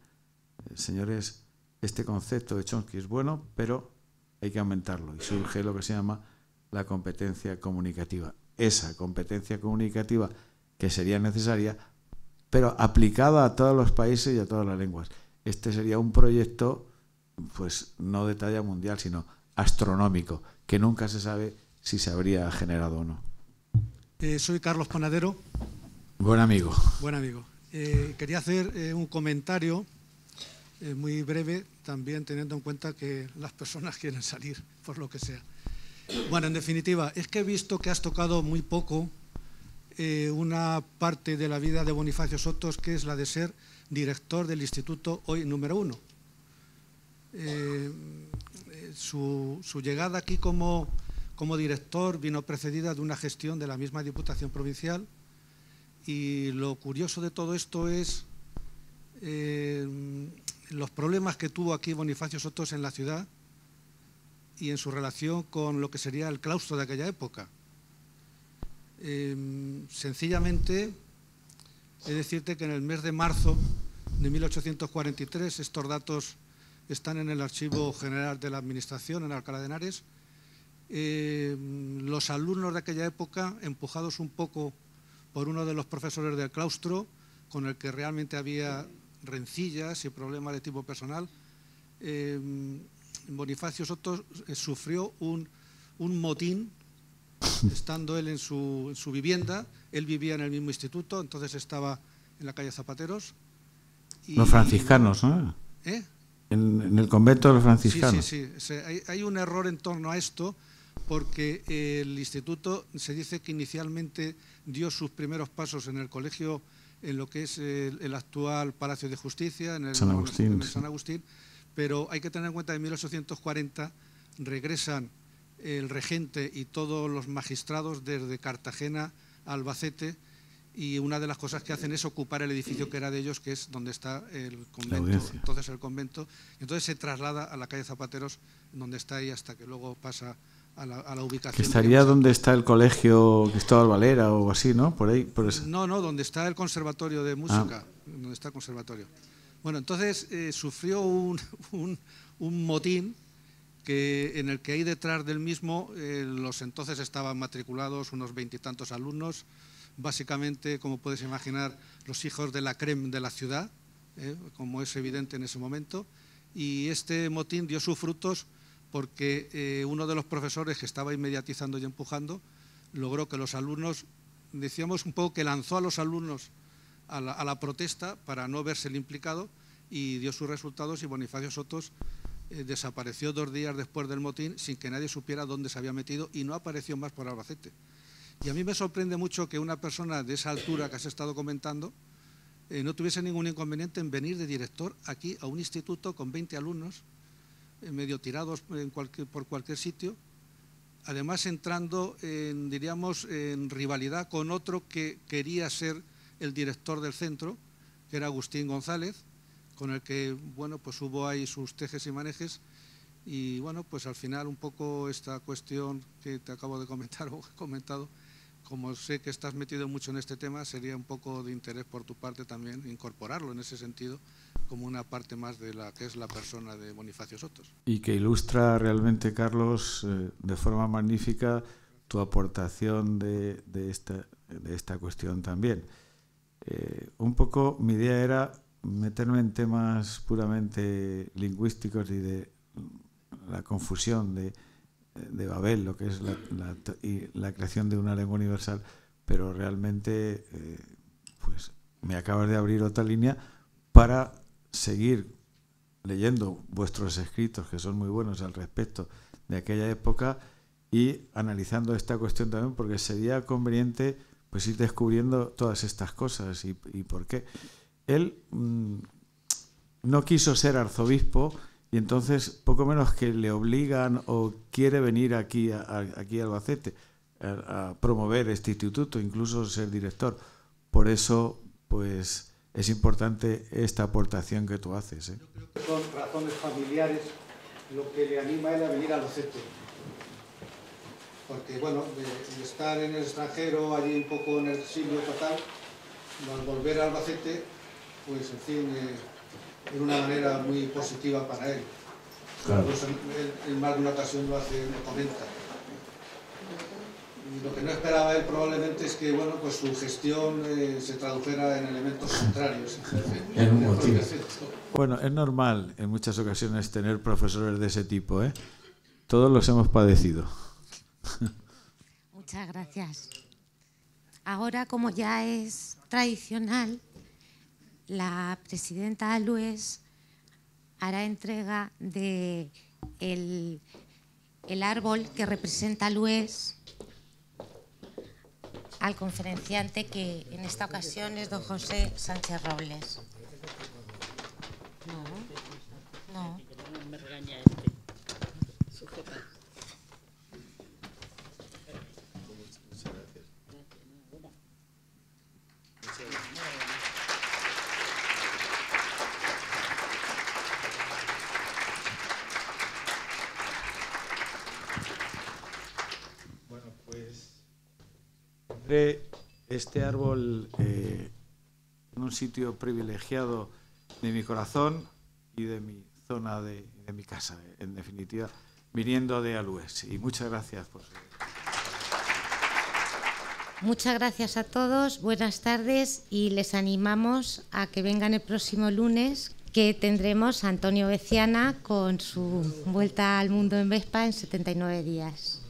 señores, este concepto de Chomsky es bueno, pero hay que aumentarlo. Y surge lo que se llama la competencia comunicativa. Esa competencia comunicativa que sería necesaria, pero aplicada a todos los países y a todas las lenguas. Este sería un proyecto, pues no de talla mundial, sino astronómico, que nunca se sabe si se habría generado o no. Soy Carlos Panadero. Buen amigo. Buen amigo. Quería hacer un comentario muy breve, también teniendo en cuenta que las personas quieren salir, por lo que sea. Bueno, en definitiva, es que he visto que has tocado muy poco una parte de la vida de Bonifacio Sotos, que es la de ser director del instituto hoy número 1. Su llegada aquí como director vino precedida de una gestión de la misma Diputación Provincial, y lo curioso de todo esto es los problemas que tuvo aquí Bonifacio Sotos en la ciudad y en su relación con lo que sería el claustro de aquella época. Sencillamente, he de decirte que en el mes de marzo de 1843, estos datos están en el Archivo General de la Administración en Alcalá de Henares, los alumnos de aquella época, empujados un poco por uno de los profesores del claustro, con el que realmente había rencillas y problemas de tipo personal, Bonifacio Sotos sufrió un motín, estando él en su vivienda. Él vivía en el mismo instituto, entonces estaba en la calle Zapateros. Los franciscanos, ¿no? ¿Eh? En el convento de los franciscanos. Sí. Hay un error en torno a esto, porque el instituto se dice que inicialmente dio sus primeros pasos en el colegio, en lo que es el actual Palacio de Justicia, en el San Agustín, pero hay que tener en cuenta que en 1840 regresan el regente y todos los magistrados desde Cartagena a Albacete, y una de las cosas que hacen es ocupar el edificio que era de ellos, que es donde está el convento. Entonces el convento, entonces se traslada a la calle Zapateros, donde está ahí, hasta que luego pasa a la ubicación. Que estaría donde está el colegio Cristóbal Valera o así, ¿no? Por ahí. Por eso. No, donde está el conservatorio de música, donde está el conservatorio. Bueno, entonces sufrió un motín en el que ahí detrás del mismo los entonces estaban matriculados unos 20 y tantos alumnos, básicamente, como puedes imaginar, los hijos de la crème de la ciudad, como es evidente en ese momento, y este motín dio sus frutos porque uno de los profesores que estaba inmediatizando y empujando logró que los alumnos, decíamos un poco que lanzó a los alumnos a la protesta para no verse el implicado, y dio sus resultados, y Bonifacio Sotos desapareció 2 días después del motín sin que nadie supiera dónde se había metido, y no apareció más por Albacete. Y a mí me sorprende mucho que una persona de esa altura que has estado comentando no tuviese ningún inconveniente en venir de director aquí a un instituto con 20 alumnos, medio tirados por cualquier sitio, además entrando en rivalidad con otro que quería ser el director del centro, que era Agustín González, con el que, bueno, pues hubo ahí sus tejes y manejes, y bueno, pues al final un poco esta cuestión que te acabo de comentar o he comentado, como sé que estás metido mucho en este tema, sería un poco de interés por tu parte también incorporarlo en ese sentido, como una parte más de la que es la persona de Bonifacio Sotos. Y que ilustra realmente, Carlos, de forma magnífica tu aportación de esta cuestión también. Un poco mi idea era meterme en temas puramente lingüísticos y de la confusión de Babel, lo que es la creación de una lengua universal, pero realmente pues me acabas de abrir otra línea para seguir leyendo vuestros escritos, que son muy buenos al respecto de aquella época, y analizando esta cuestión también, porque sería conveniente pues ir descubriendo todas estas cosas y por qué. Él no quiso ser arzobispo, y entonces poco menos que le obligan o quiere venir aquí a Albacete a promover este instituto, incluso ser director. Por eso pues es importante esta aportación que tú haces. Yo creo que son razones familiares lo que le anima a él a venir a Albacete. Porque bueno, de estar en el extranjero, allí un poco en el exilio total, al volver a Albacete, pues en fin, de una manera muy positiva para él. Claro. Pues él en más de una ocasión lo comenta. Y lo que no esperaba él probablemente es que bueno, pues su gestión se tradujera en elementos contrarios. Bueno, es normal en muchas ocasiones tener profesores de ese tipo, ¿eh? Todos los hemos padecido. Muchas gracias. Ahora, como ya es tradicional, la presidenta Alués hará entrega de el árbol que representa Alués al conferenciante, que en esta ocasión es don José Sánchez Robles. No. Me regaña sujeta. Bueno, pues este árbol en un sitio privilegiado de mi corazón y de mi zona de mi casa, en definitiva, viniendo de Alués. Y muchas gracias por ser. Muchas gracias a todos, buenas tardes, y les animamos a que vengan el próximo lunes, que tendremos a Antonio Veciana con su vuelta al mundo en Vespa en 79 días.